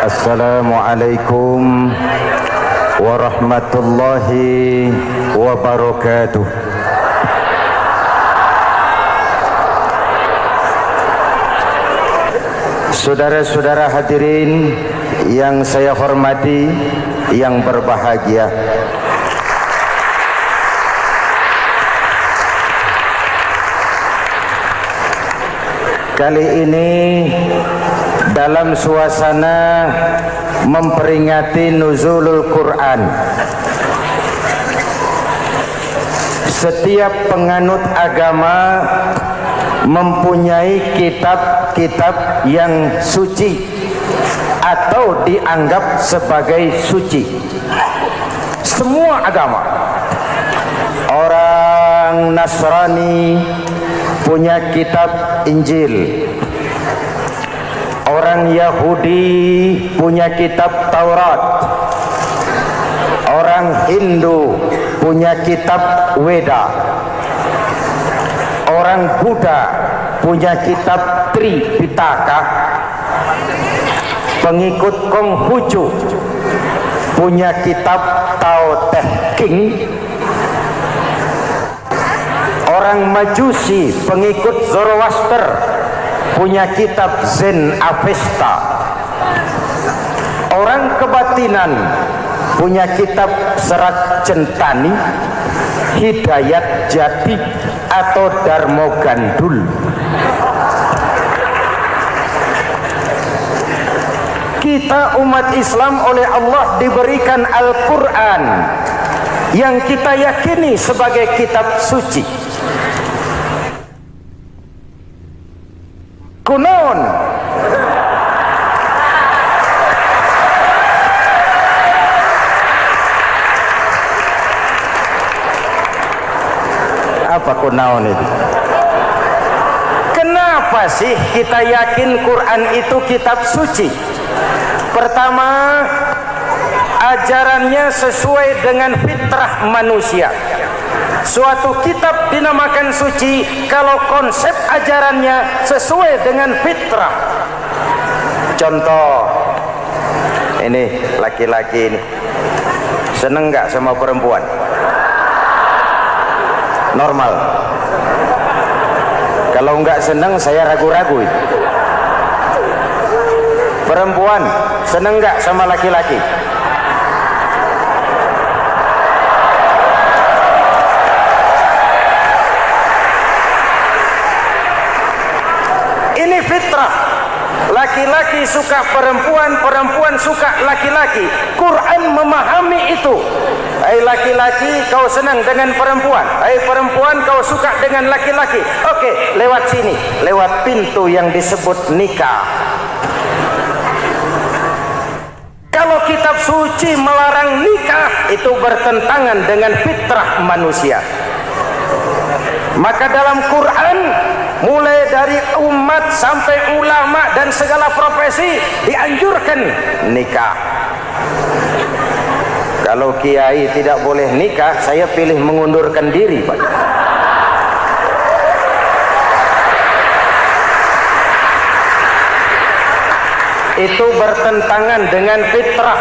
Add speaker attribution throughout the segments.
Speaker 1: Assalamualaikum warahmatullahi wabarakatuh. Saudara-saudara hadirin yang saya hormati, yang berbahagia, kali ini dalam suasana memperingati nuzulul Quran, setiap penganut agama mempunyai kitab-kitab yang suci atau dianggap sebagai suci. Semua agama. Orang Nasrani punya kitab Injil, orang Yahudi punya kitab Taurat, orang Hindu punya kitab Weda, orang Buddha punya kitab Tripitaka, pengikut Konghucu punya kitab Tao Te Ching, orang Majusi pengikut Zoroaster punya kitab Zen Avesta, orang kebatinan punya kitab Serat Centani, Hidayat Jati atau Darmo Gandul. Kita umat Islam oleh Allah diberikan Al-Quran yang kita yakini sebagai kitab suci. Kunon apa kunaon itu? Kenapa sih kita yakin Quran itu kitab suci? Pertama, ajarannya sesuai dengan fitrah manusia. Suatu kitab dinamakan suci kalau konsep ajarannya sesuai dengan fitrah. Contoh, ini laki-laki ini seneng nggak sama perempuan? Normal. Kalau nggak seneng saya ragu-ragu itu. Perempuan seneng nggak sama laki-laki? Ini fitrah. Laki-laki suka perempuan, perempuan suka laki-laki. Quran memahami itu. Hai laki-laki, kau senang dengan perempuan. Hai perempuan, kau suka dengan laki-laki. Oke, lewat sini, lewat pintu yang disebut nikah. Kalau kitab suci melarang nikah, itu bertentangan dengan fitrah manusia. Maka dalam Quran, mulai dari umat sampai ulama dan segala profesi dianjurkan nikah. Kalau kiai tidak boleh nikah, saya pilih mengundurkan diri, Pak. Itu bertentangan dengan fitrah.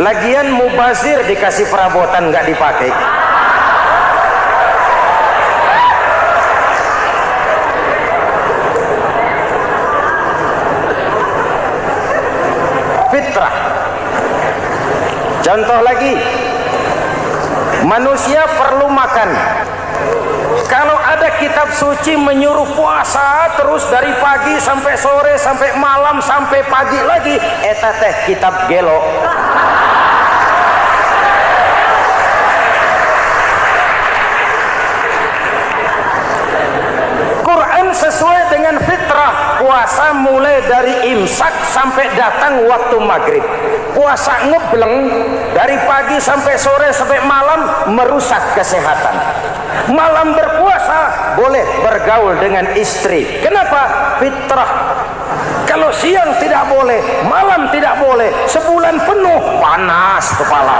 Speaker 1: Lagian mubazir dikasih perabotan nggak dipakai. Fitrah. Contoh lagi, manusia perlu makan. Kalau ada kitab suci menyuruh puasa terus dari pagi sampai sore sampai malam sampai pagi lagi, eta teh kitab gelo. Quran sesuai dengan fitrah. Puasa mulai dari imsak sampai datang waktu maghrib. Puasa ngebleng dari pagi sampai sore sampai malam merusak kesehatan. Malam berpuasa boleh bergaul dengan istri. Kenapa? Fitrah. Kalau siang tidak boleh, malam tidak boleh, sebulan penuh panas kepala.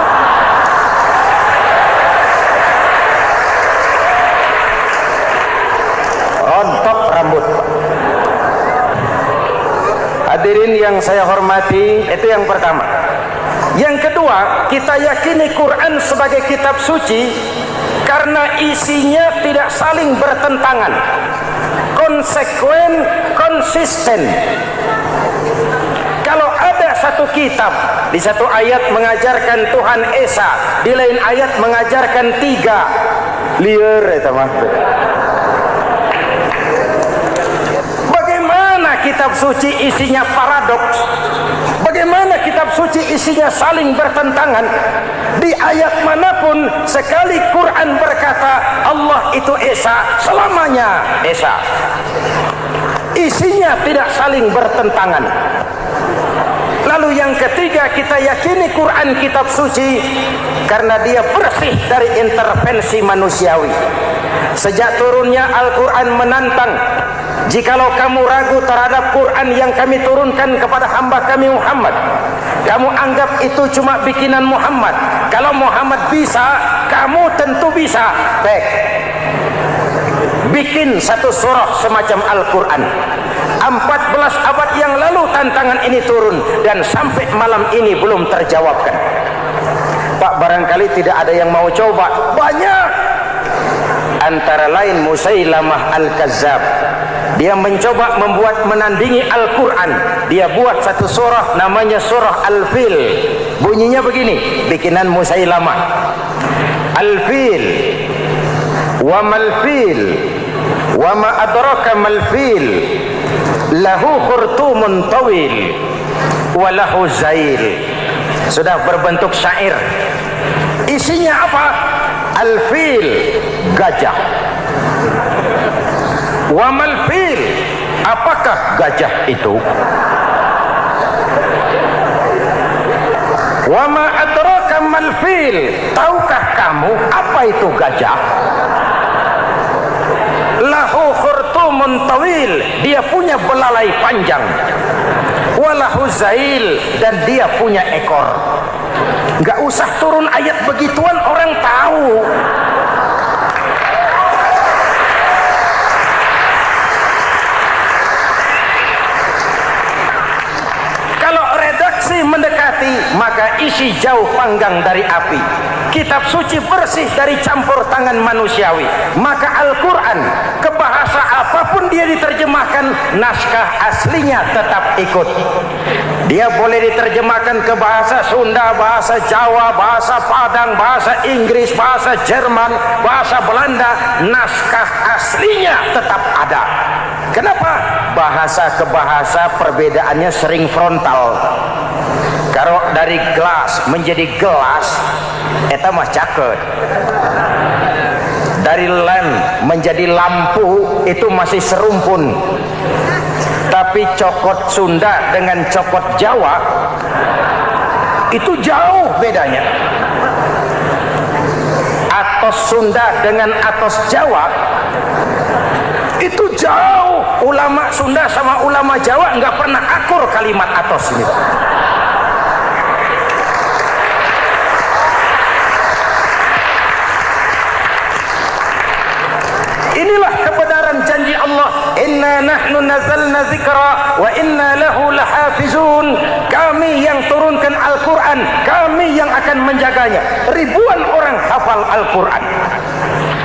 Speaker 1: Rontok rambut. Hadirin yang saya hormati, itu yang pertama. Yang kedua, kita yakini Quran sebagai kitab suci karena isinya tidak saling bertentangan, konsekuen, konsisten. Kalau ada satu kitab, di satu ayat mengajarkan Tuhan Esa, di lain ayat mengajarkan tiga, liar itu mah. Bagaimana kitab suci isinya paradoks? Bagaimana kitab suci isinya saling bertentangan? Di ayat manapun sekali Quran berkata Allah itu Esa, selamanya Esa. Isinya tidak saling bertentangan. Lalu yang ketiga, kita yakini Quran kitab suci karena dia bersih dari intervensi manusiawi. Sejak turunnya Al-Quran menantang, jikalau kamu ragu terhadap Quran yang kami turunkan kepada hamba kami Muhammad, kamu anggap itu cuma bikinan Muhammad. Kalau Muhammad bisa, kamu tentu bisa. Baik, bikin satu surah semacam Al-Quran. 14 abad yang lalu tantangan ini turun dan sampai malam ini belum terjawabkan. Pak, barangkali tidak ada yang mau coba. Banyak. Antara lain Musailamah Al-Kazzab. Dia mencoba membuat menandingi Al-Quran. Dia buat satu surah namanya surah Al-Fil. Bunyinya begini, bikinan Musailamah. Al-Fil, wa mal-fil, wa ma adraka mal-fil, lahu khurtumun tawil, wa lahu zail. Sudah berbentuk syair. Isinya apa? Al-Fil, gajah. Wa mal-fil, apakah gajah itu? Wa ma adraka mal-fil, tahukah kamu apa itu gajah? Lahu khurtumun tawil, dia punya belalai panjang. Walahu zail, dan dia punya ekor. Enggak usah turun ayat begituan, orang tahu. Kalau redaksi mendekati, maka isi jauh panggang dari api. Kitab suci bersih dari campur tangan manusiawi. Maka Al-Quran, ke bahasa apapun dia diterjemahkan, naskah aslinya tetap ikut. Dia boleh diterjemahkan ke bahasa Sunda, bahasa Jawa, bahasa Padang, bahasa Inggris, bahasa Jerman, bahasa Belanda, naskah aslinya tetap ada. Kenapa? Bahasa ke bahasa perbedaannya sering frontal. Kalau dari gelas menjadi gelas, eta mah caket. Dari lem menjadi lampu, itu masih serumpun. Tapi cokot Sunda dengan cokot Jawa itu jauh bedanya. Atos Sunda dengan atos Jawa itu jauh. Ulama Sunda sama ulama Jawa nggak pernah akur kalimat atos ini. Inilah kebenaran janji Allah, inna nahnu nazzalna dzikra wa inna lahu lahafizun. Kami yang turunkan Al-Quran, kami yang akan menjaganya. Ribuan orang hafal Al-Quran.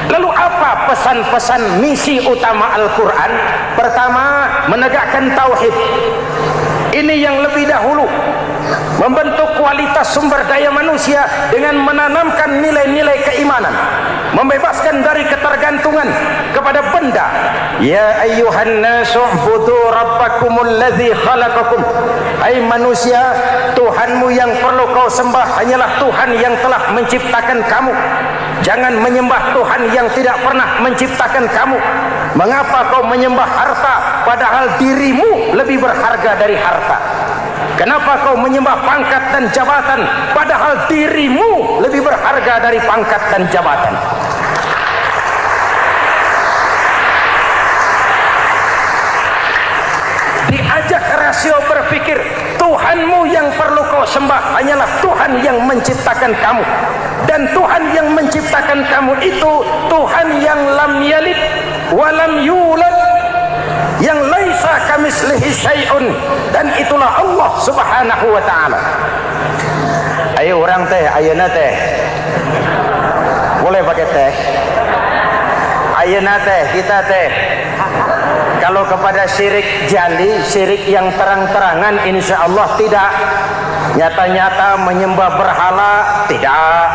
Speaker 1: Lalu apa pesan-pesan misi utama Al-Quran? Pertama, menegakkan tauhid. Ini yang lebih dahulu, membentuk kualitas sumber daya manusia dengan menanamkan nilai-nilai keimanan, membebaskan dari ketergantungan kepada benda. Ya ayyuhan nasu ubudu rabbakumul ladzi khalaqakum. Hai manusia, Tuhanmu yang perlu kau sembah hanyalah Tuhan yang telah menciptakan kamu. Jangan menyembah Tuhan yang tidak pernah menciptakan kamu. Mengapa kau menyembah harta padahal dirimu lebih berharga dari harta? Kenapa kau menyembah pangkat dan jabatan padahal dirimu lebih berharga dari pangkat dan jabatan? Diajak rasio berpikir, Tuhanmu yang perlu kau sembah hanyalah Tuhan yang menciptakan kamu. Dan Tuhan yang menciptakan kamu itu Tuhan yang lam yalid walam yulad yang laisa kamislihi syai'un, dan itulah Allah Subhanahu wa taala. Ayo orang teh, ayeuna teh boleh pakai teh, ayeuna teh kita teh kalau kepada syirik jali, syirik yang terang-terangan, insya Allah tidak. Nyata-nyata menyembah berhala, tidak.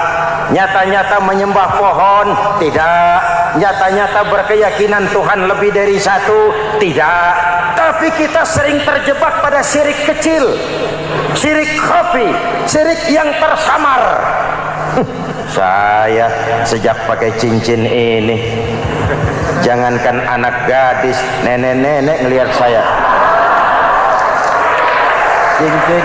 Speaker 1: Nyata-nyata menyembah pohon, tidak. Nyata-nyata berkeyakinan Tuhan lebih dari satu, tidak. Tapi kita sering terjebak pada syirik kecil, syirik khafi, syirik yang tersamar. Saya sejak pakai cincin ini, jangankan anak gadis, nenek-nenek ngelihat saya cincin.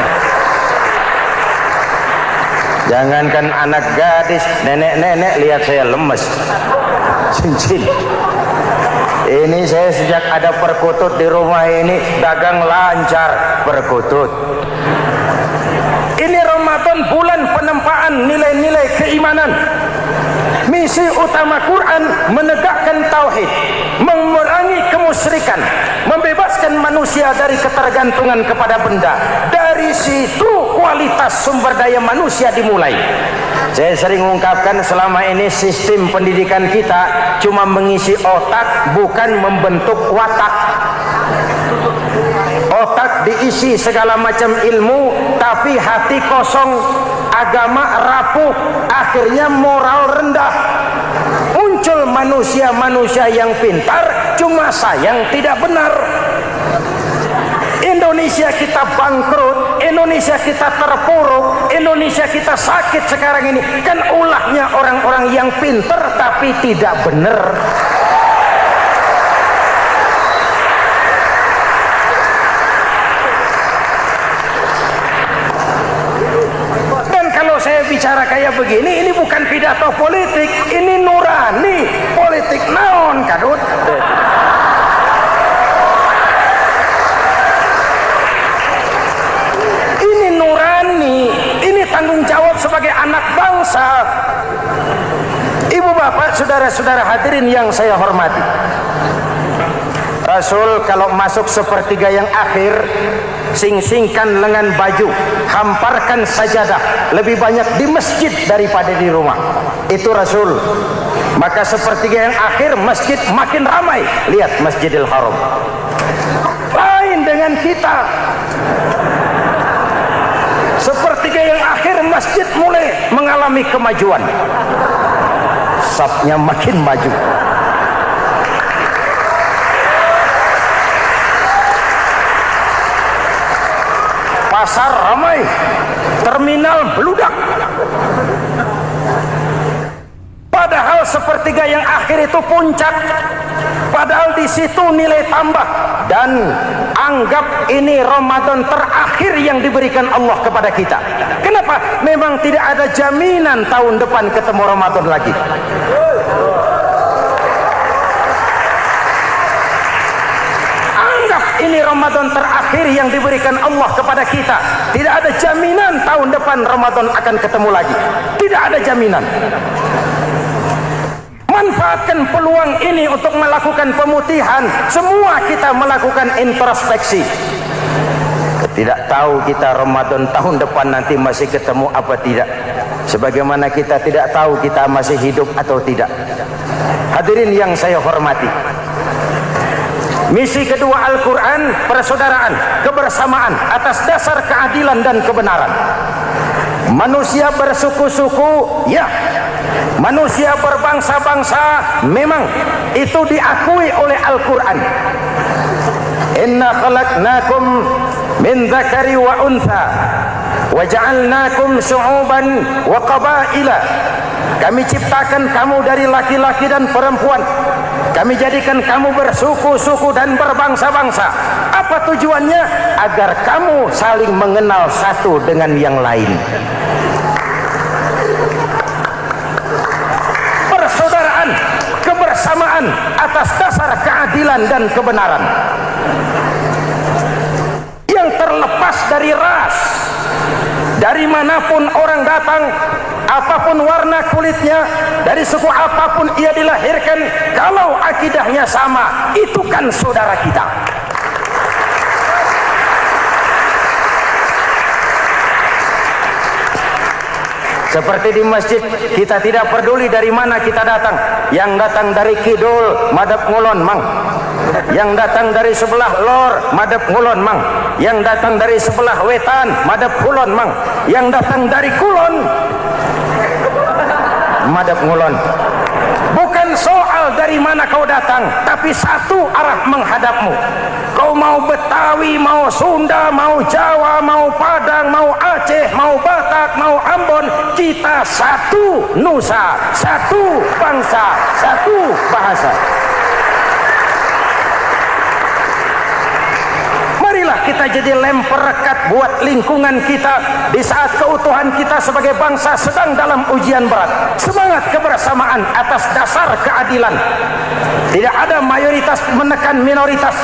Speaker 1: Jangankan anak gadis, nenek-nenek lihat saya lemes cincin. Ini saya sejak ada perkutut di rumah ini dagang lancar perkutut. Ini Ramadan, bulan penempaan nilai-nilai keimanan. Misi utama Quran menegakkan tauhid, mengurangi kemusyrikan, membebaskan manusia dari ketergantungan kepada benda. Dari situ kualitas sumber daya manusia dimulai. Saya sering mengungkapkan selama ini sistem pendidikan kita cuma mengisi otak, bukan membentuk watak. Otak diisi segala macam ilmu, tapi hati kosong, agama rapuh, akhirnya moral rendah. Muncul manusia-manusia yang pintar, cuma sayang tidak benar. Indonesia kita bangkrut, Indonesia kita terpuruk, Indonesia kita sakit sekarang ini, kan ulahnya orang-orang yang pintar tapi tidak benar. Saya bicara kayak begini, ini bukan pidato politik, ini nurani politik naon kadut. Ini nurani, ini tanggung jawab sebagai anak bangsa. Ibu bapak, saudara-saudara hadirin yang saya hormati, Rasul kalau masuk sepertiga yang akhir, sing-singkan lengan baju, hamparkan sajadah, lebih banyak di masjid daripada di rumah. Itu Rasul. Maka sepertiga yang akhir masjid makin ramai. Lihat Masjidil Haram. Lain dengan kita. Sepertiga yang akhir masjid mulai mengalami kemajuan. Safnya makin maju. Pasar ramai, terminal beludak. Padahal sepertiga yang akhir itu puncak. Padahal di situ nilai tambah. Dan anggap ini Ramadan terakhir yang diberikan Allah kepada kita. Kenapa? Memang tidak ada jaminan tahun depan ketemu Ramadan lagi. Ini Ramadan terakhir yang diberikan Allah kepada kita. Tidak ada jaminan tahun depan Ramadan akan ketemu lagi. Tidak ada jaminan. Manfaatkan peluang ini untuk melakukan pemutihan. Semua kita melakukan introspeksi. Tidak tahu kita Ramadan tahun depan nanti masih ketemu apa tidak. Sebagaimana kita tidak tahu kita masih hidup atau tidak. Hadirin yang saya hormati, misi kedua Al-Quran, persaudaraan, kebersamaan atas dasar keadilan dan kebenaran. Manusia bersuku-suku, ya. Manusia berbangsa-bangsa, memang itu diakui oleh Al-Quran. Inna khalaqnakum min dzakari wa untha wa ja'alnakum syu'uban wa qabaila. Kami ciptakan kamu dari laki-laki dan perempuan. Kami jadikan kamu bersuku-suku dan berbangsa-bangsa. Apa tujuannya? Agar kamu saling mengenal satu dengan yang lain. Persaudaraan, kebersamaan atas dasar keadilan dan kebenaran. Yang terlepas dari ras. Dari manapun orang datang, apapun warna kulitnya, dari suku apapun ia dilahirkan, kalau akidahnya sama, itu kan saudara kita. Seperti di masjid, kita tidak peduli dari mana kita datang. Yang datang dari kidul, madhab ngulon mang. Yang datang dari sebelah lor, madhab ngulon mang. Yang datang dari sebelah wetan, madhab kulon mang. Yang datang dari kulon, madhab ngulon. Bukan soal dari mana kau datang, tapi satu arah menghadapmu. Kau mau Betawi, mau Sunda, mau Jawa, mau Padang, mau Aceh, mau Batak, mau Ambon, kita satu nusa, satu bangsa, satu bahasa. Marilah kita jadi lem perekat buat lingkungan kita di saat keutuhan kita sebagai bangsa sedang dalam ujian berat. Semangat kebersamaan atas dasar keadilan. Tidak ada mayoritas menekan minoritas.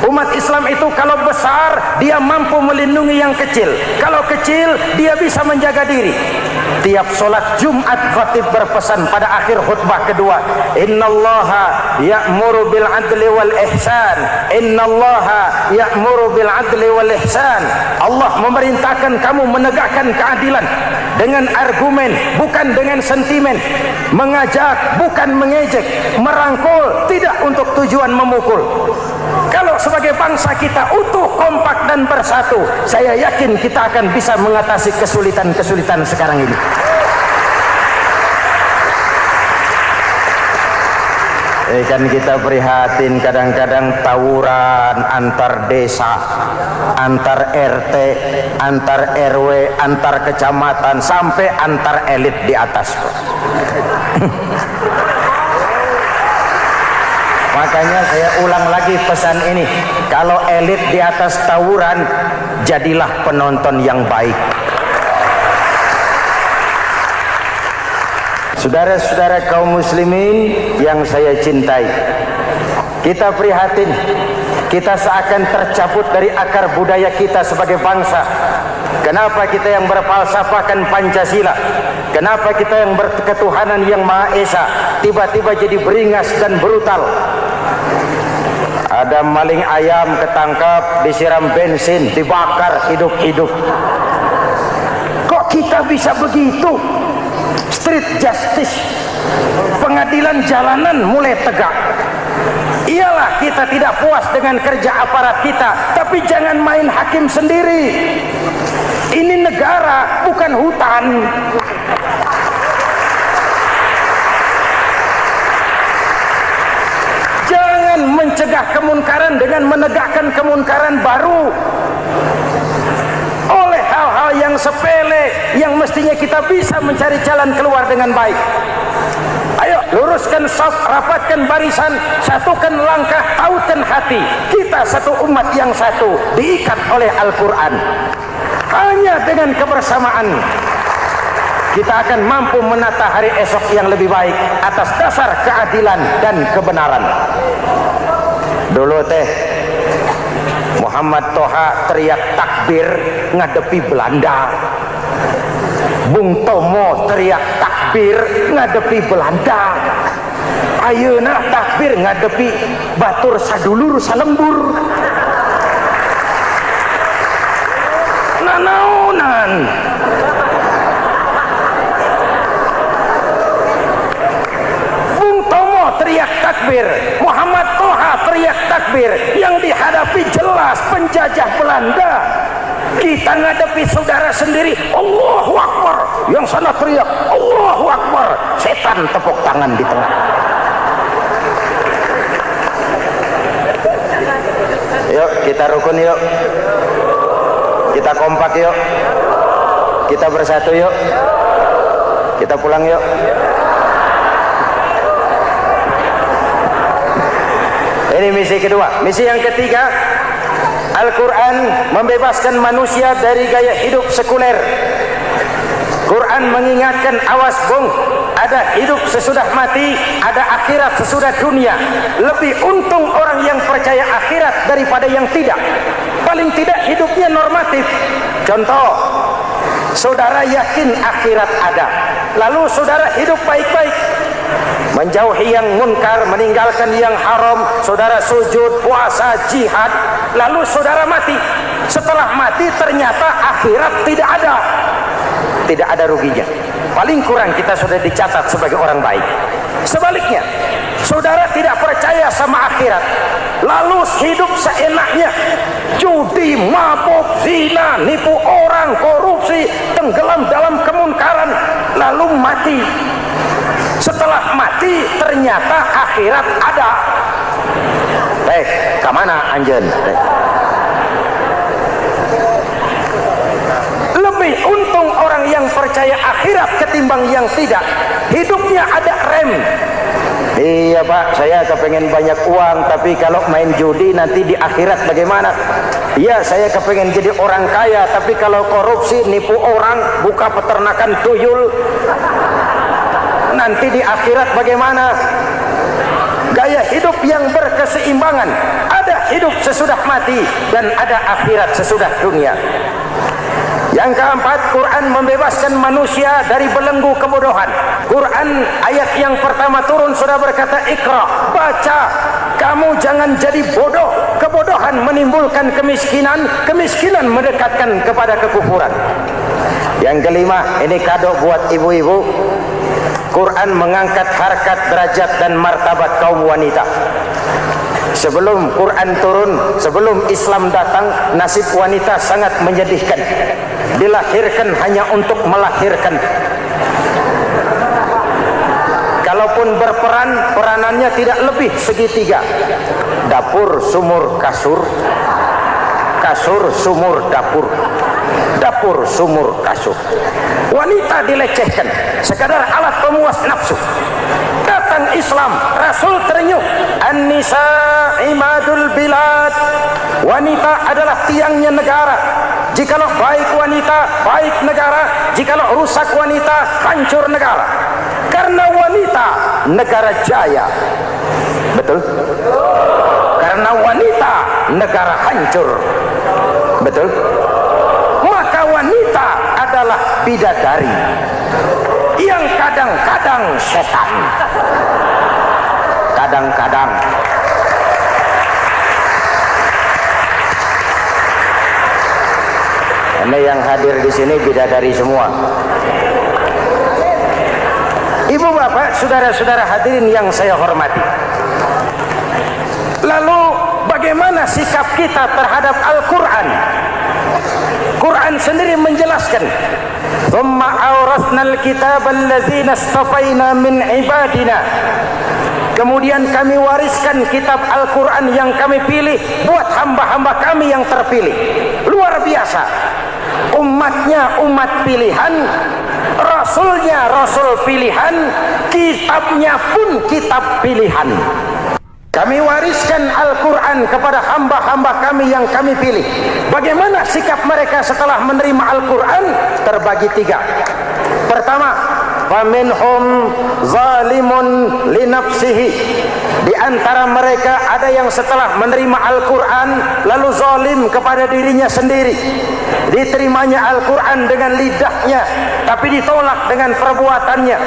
Speaker 1: Umat Islam itu kalau besar, dia mampu melindungi yang kecil. Kalau kecil, dia bisa menjaga diri. Tiap sholat Jumat khatib berpesan pada akhir khutbah kedua, innallaha ya'muru bil adli wal ihsan, innallaha ya'muru bil adli wal ihsan. Allah memerintahkan kamu menegakkan keadilan dengan argumen, bukan dengan sentimen, mengajak, bukan mengejek, merangkul, tidak untuk tujuan memukul. Kalau sebagai bangsa kita utuh, kompak dan bersatu, saya yakin kita akan bisa mengatasi kesulitan-kesulitan sekarang ini. Kan kita prihatin kadang-kadang tawuran antar desa, antar RT, antar RW, antar kecamatan, sampai antar elit di atas. Makanya saya ulang lagi pesan ini, kalau elit di atas tawuran, jadilah penonton yang baik. Saudara-saudara kaum muslimin yang saya cintai, kita prihatin, kita seakan tercabut dari akar budaya kita sebagai bangsa. Kenapa kita yang berfalsafahkan Pancasila, kenapa kita yang berketuhanan yang Maha Esa tiba-tiba jadi beringas dan brutal? Ada maling ayam ketangkap, disiram bensin, dibakar hidup-hidup. Kok kita bisa begitu? Street justice, pengadilan jalanan mulai tegak. Iyalah kita tidak puas dengan kerja aparat kita, tapi jangan main hakim sendiri. Ini negara, bukan hutan. Jangan mencegah kemunkaran dengan menegakkan kemunkaran baru. Oleh hal-hal yang sepele yang mestinya kita bisa mencari jalan keluar dengan baik. Ayo luruskan saf, rapatkan barisan, satukan langkah, tautkan hati. Kita satu umat yang satu, diikat oleh Al-Quran. Hanya dengan kebersamaan kita akan mampu menata hari esok yang lebih baik atas dasar keadilan dan kebenaran. Dulu Muhammad Toha teriak takbir ngadepi Belanda. Bung Tomo teriak takbir ngadepi Belanda. Ayeuna takbir ngadepi batur sadulur salembur. Nanaunan. Bung Tomo teriak takbir, Muhammad Toha teriak takbir, yang dihadapi jelas penjajah Belanda. Kita ngadepi saudara sendiri, Allahu Akbar, yang sana teriak Allahu Akbar, setan tepuk tangan di tengah. Yuk kita rukun, yuk kita kompak, yuk kita bersatu, yuk kita pulang, yuk. Ini misi kedua. Misi yang ketiga, Al-Quran membebaskan manusia dari gaya hidup sekuler. Quran mengingatkan, awas bung, ada hidup sesudah mati, ada akhirat sesudah dunia. Lebih untung orang yang percaya akhirat daripada yang tidak. Paling tidak hidupnya normatif. Contoh, saudara yakin akhirat ada, lalu saudara hidup baik-baik, menjauhi yang munkar, meninggalkan yang haram, saudara sujud, puasa, jihad, lalu saudara mati. Setelah mati ternyata akhirat tidak ada. tidak ada ruginya. Paling kurang kita sudah dicatat sebagai orang baik. Sebaliknya, saudara tidak percaya sama akhirat, lalu hidup seenaknya, judi, mabuk, zina, nipu orang, korupsi, tenggelam dalam kemunkaran, lalu mati. Setelah mati ternyata akhirat ada. Kemana anjen? Lebih untung orang yang percaya akhirat ketimbang yang tidak. Hidupnya ada rem. Iya Pak, saya kepengen banyak uang, tapi kalau main judi nanti di akhirat bagaimana? Iya, saya kepengen jadi orang kaya, tapi kalau korupsi, nipu orang, buka peternakan tuyul, nanti di akhirat bagaimana? Gaya hidup yang berkeseimbangan, ada hidup sesudah mati dan ada akhirat sesudah dunia. Yang keempat, Quran membebaskan manusia dari belenggu kebodohan. Quran ayat yang pertama turun sudah berkata, Iqra, baca, kamu jangan jadi bodoh. Kebodohan menimbulkan kemiskinan, kemiskinan mendekatkan kepada kekufuran. Yang kelima, ini kado buat ibu-ibu, Quran mengangkat harkat, derajat dan martabat kaum wanita. Sebelum Quran turun, sebelum Islam datang, nasib wanita sangat menyedihkan. Dilahirkan hanya untuk melahirkan. Kalaupun berperan, peranannya tidak lebih segitiga. Dapur, sumur, kasur. Kasur, sumur, dapur. Dapur, sumur, kasur. Wanita dilecehkan, sekadar alat pemuas nafsu. Datang Islam, Rasul terenyuh, An-nisa imadul bilad. Wanita adalah tiangnya negara. Jikalau baik wanita, baik negara. Jikalau rusak wanita, hancur negara. Karena wanita, negara jaya. Betul? Karena wanita, negara hancur. Betul? Maka wanita adalah bidadari yang kadang-kadang setan. Kadang-kadang. Karena yang hadir di sini bidadari semua. Ibu bapak, saudara-saudara hadirin yang saya hormati. Lalu bagaimana sikap kita terhadap Al-Quran? Quran sendiri menjelaskan, "Tsumma awrasnal kitaba alladzina istafaina min ibadina." Kemudian kami wariskan kitab Al-Quran yang kami pilih buat hamba-hamba kami yang terpilih. Luar biasa. Umatnya umat pilihan, Rasulnya Rasul pilihan, kitabnya pun kitab pilihan. Kami wariskan Al-Quran kepada hamba-hamba kami yang kami pilih. Bagaimana sikap mereka setelah menerima Al-Quran? Terbagi tiga. Pertama, faminhum zalimun linafsihi. Di antara mereka ada yang setelah menerima Al-Quran lalu zalim kepada dirinya sendiri. Diterimanya Al-Quran dengan lidahnya, tapi ditolak dengan perbuatannya.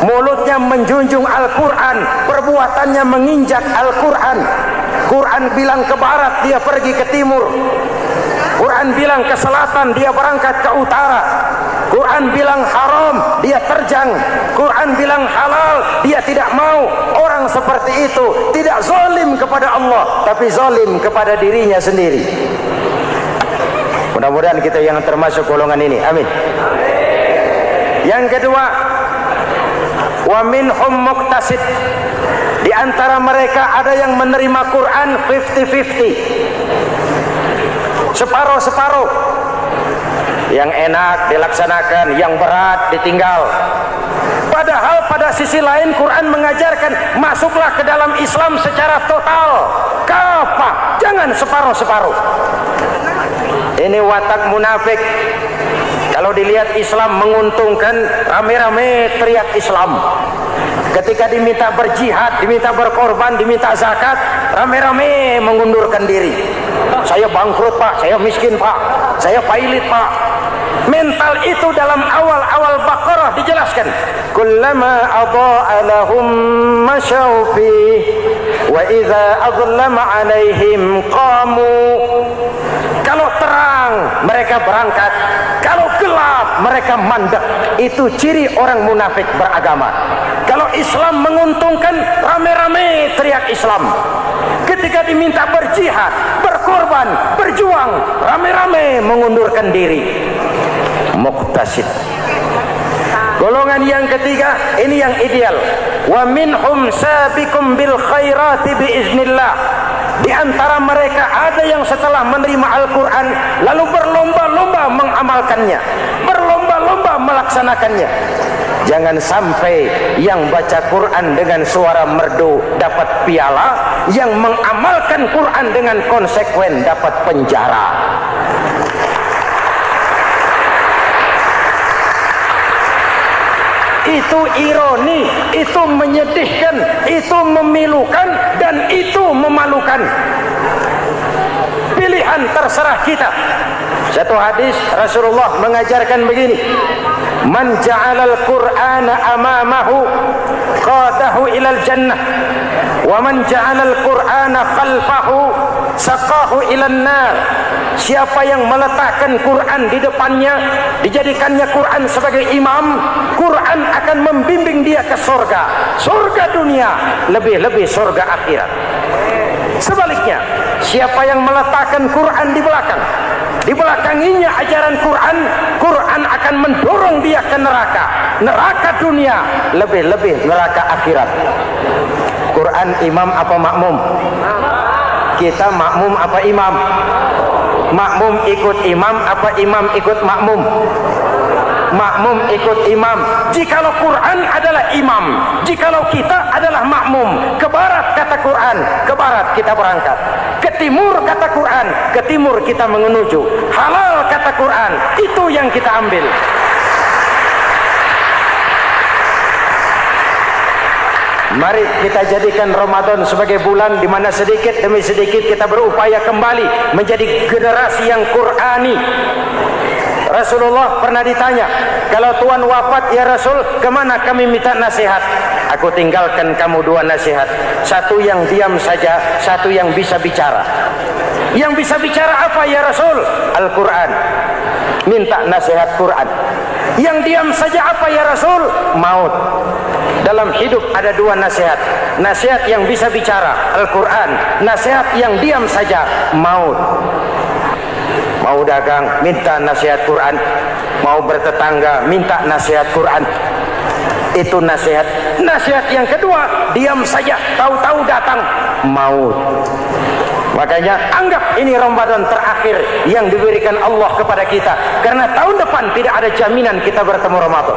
Speaker 1: Mulutnya menjunjung Al-Quran, perbuatannya menginjak Al-Quran. Quran bilang ke barat, dia pergi ke timur. Quran bilang ke selatan, dia berangkat ke utara. Quran bilang haram, dia terjang. Quran bilang halal, dia tidak mau. Orang seperti itu tidak zalim kepada Allah, tapi zalim kepada dirinya sendiri. Mudah-mudahan kita yang termasuk golongan ini. Amin. Yang kedua, wa minhum muqtasid. Di antara mereka ada yang menerima Quran 50-50. Separuh-separuh. Yang enak dilaksanakan, yang berat ditinggal. Padahal pada sisi lain Quran mengajarkan masuklah ke dalam Islam secara total. Kafah, jangan separuh-separuh. Ini watak munafik. Kalau dilihat Islam menguntungkan, rame-rame teriak Islam. Ketika diminta berjihad, diminta berkorban, diminta zakat, rame-rame mengundurkan diri. Saya bangkrut Pak, saya miskin Pak, saya pailit Pak. Mental itu dalam awal-awal Baqarah dijelaskan. Kullama adha'a lahum masyaw fi wa idza adlama alaihim qamu. Kalau terang terang mereka berangkat, kalau gelap mereka mandek. Itu ciri orang munafik beragama. Kalau Islam menguntungkan, rame-rame teriak Islam. Ketika diminta berjihad, berkorban, berjuang, rame-rame mengundurkan diri. Muqtasid. Golongan yang ketiga, ini yang ideal. Wa minhum sabiqum bil khairati biiznillah. Di antara mereka ada yang setelah menerima Al-Quran lalu berlomba-lomba mengamalkannya, berlomba-lomba melaksanakannya. Jangan sampai yang baca Quran dengan suara merdu dapat piala, yang mengamalkan Quran dengan konsekuen dapat penjara. Itu ironi, itu menyedihkan, itu memilukan, dan itu memalukan. Pilihan terserah kita. Satu hadis Rasulullah mengajarkan begini: man ja'alal Qur'ana amamahu qadahu ilal jannah, wa man ja'alal Qur'ana khalfahu saqahu ilan nar. Siapa yang meletakkan Quran di depannya, dijadikannya Quran sebagai imam, Quran akan membimbing dia ke surga, surga dunia, lebih-lebih surga akhirat. Sebaliknya, siapa yang meletakkan Quran di belakang, dibelakanginya ajaran Quran, Quran akan mendorong dia ke neraka, neraka dunia, lebih-lebih neraka akhirat. Quran imam apa makmum? Kita makmum apa imam? Makmum ikut imam apa imam ikut makmum? Makmum ikut imam. Jikalau Quran adalah imam, jikalau kita adalah makmum. Ke barat kata Quran, ke barat kita berangkat. Ke timur kata Quran, ke timur kita menuju. Halal kata Quran, itu yang kita ambil. Mari kita jadikan Ramadan sebagai bulan di mana sedikit demi sedikit kita berupaya kembali menjadi generasi yang Qurani. Rasulullah pernah ditanya, kalau Tuhan wafat ya Rasul, kemana kami minta nasihat? Aku tinggalkan kamu dua nasihat, satu yang diam saja, satu yang bisa bicara. Yang bisa bicara apa ya Rasul? Al-Quran. Minta nasihat Quran. Yang diam saja apa ya Rasul? Maut. Dalam hidup ada dua nasihat. Nasihat yang bisa bicara, Al-Quran. Nasihat yang diam saja, maut. Mau dagang, minta nasihat Quran. Mau bertetangga, minta nasihat Quran. Itu nasihat. Nasihat yang kedua, diam saja, tahu-tahu datang maut. Makanya anggap ini Ramadan terakhir yang diberikan Allah kepada kita, karena tahun depan tidak ada jaminan kita bertemu Ramadan.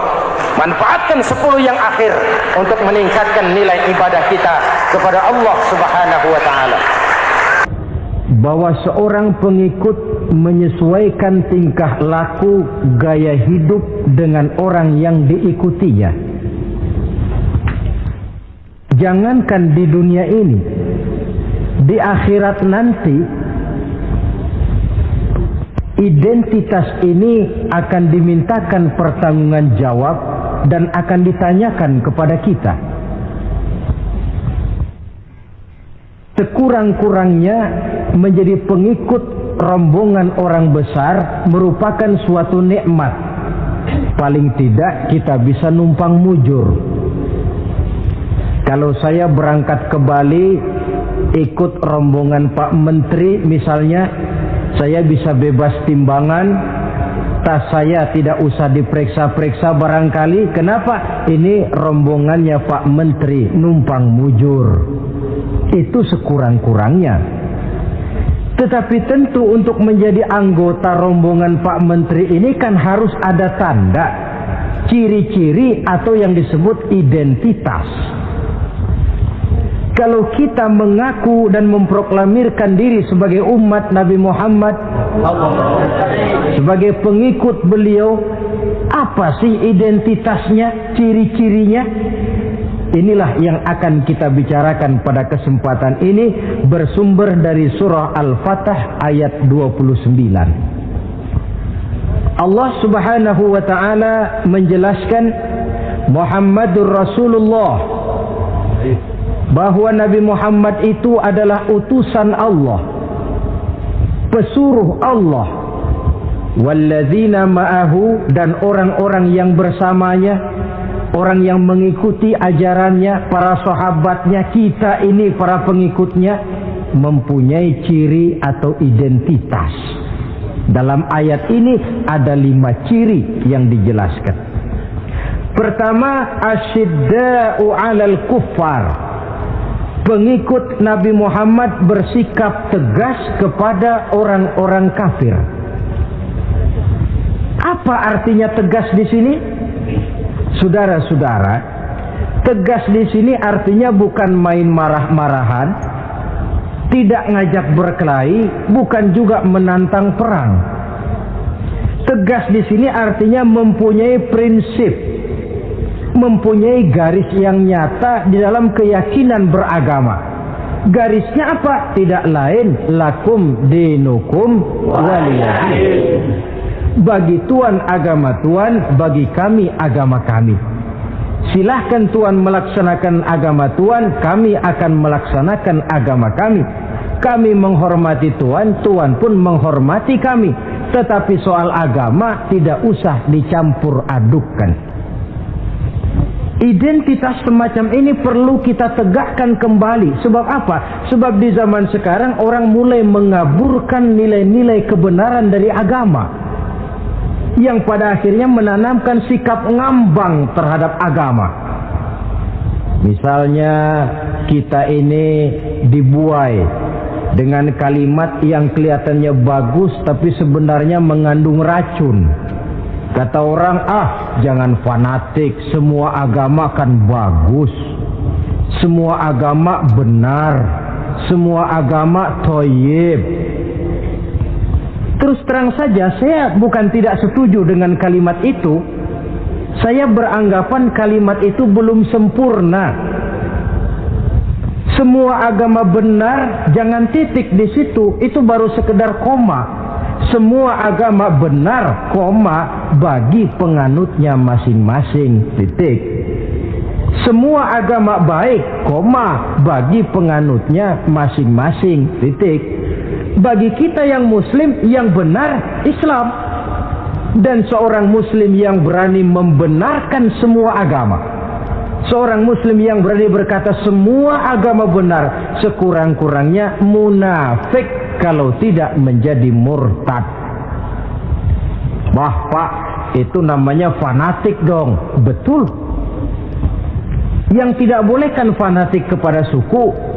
Speaker 1: Manfaatkan 10 yang akhir untuk meningkatkan nilai ibadah kita kepada Allah Subhanahu wa taala. Bahwa seorang pengikut menyesuaikan tingkah laku, gaya hidup dengan orang yang diikutinya. Jangankan di dunia ini, di akhirat nanti identitas ini akan dimintakan pertanggungjawaban jawab dan akan ditanyakan kepada kita. Sekurang-kurangnya menjadi pengikut rombongan orang besar merupakan suatu nikmat. Paling tidak kita bisa numpang mujur. Kalau saya berangkat ke Bali ikut rombongan Pak Menteri misalnya, saya bisa bebas timbangan, tas saya tidak usah diperiksa-periksa barangkali. Kenapa? Ini rombongannya Pak Menteri, numpang mujur. Itu sekurang-kurangnya. Tetapi tentu untuk menjadi anggota rombongan Pak Menteri ini kan harus ada tanda, ciri-ciri atau yang disebut identitas. Kalau kita mengaku dan memproklamirkan diri sebagai umat Nabi Muhammad, sebagai pengikut beliau, apa sih identitasnya, ciri-cirinya? Inilah yang akan kita bicarakan pada kesempatan ini, bersumber dari surah Al-Fatah ayat 29. Allah Subhanahu wa taala menjelaskan Muhammadur Rasulullah, bahwa Nabi Muhammad itu adalah utusan Allah, pesuruh Allah,
Speaker 2: walladzina ma'ahu, dan orang-orang yang bersamanya, orang yang mengikuti ajarannya, para sahabatnya, kita ini para pengikutnya, mempunyai ciri atau identitas. Dalam ayat ini ada 5 ciri yang dijelaskan. Pertama, asyidda'u 'alal kuffar. Pengikut Nabi Muhammad bersikap tegas kepada orang-orang kafir. Apa artinya tegas di sini? Saudara-saudara, tegas di sini artinya bukan main marah-marahan, tidak ngajak berkelahi, bukan juga menantang perang. Tegas di sini artinya mempunyai prinsip, mempunyai garis yang nyata di dalam keyakinan beragama. Garisnya apa? Tidak lain, lakum dinukum waliyadin. Bagi Tuhan agama Tuhan, bagi kami agama kami. Silahkan Tuhan melaksanakan agama Tuhan, kami akan melaksanakan agama kami. Kami menghormati Tuhan, Tuhan pun menghormati kami. Tetapi soal agama tidak usah dicampur adukkan. Identitas semacam ini perlu kita tegakkan kembali. Sebab apa? Sebab di zaman sekarang orang mulai mengaburkan nilai-nilai kebenaran dari agama, yang pada akhirnya menanamkan sikap ngambang terhadap agama. Misalnya kita ini dibuai dengan kalimat yang kelihatannya bagus tapi sebenarnya mengandung racun. Kata orang, jangan fanatik, semua agama kan bagus, semua agama benar, semua agama thayyib. Terus terang saja, saya bukan tidak setuju dengan kalimat itu. Saya beranggapan kalimat itu belum sempurna. Semua agama benar, jangan titik di situ, itu baru sekedar koma. Semua agama benar, koma, bagi penganutnya masing-masing, titik. Semua agama baik, koma, bagi penganutnya masing-masing, titik. Bagi kita yang muslim, yang benar Islam. Dan seorang muslim yang berani membenarkan semua agama, seorang muslim yang berani berkata semua agama benar, sekurang-kurangnya munafik kalau tidak menjadi murtad. Wah Pak, itu namanya fanatik dong. Betul. Yang tidak boleh kan fanatik kepada suku,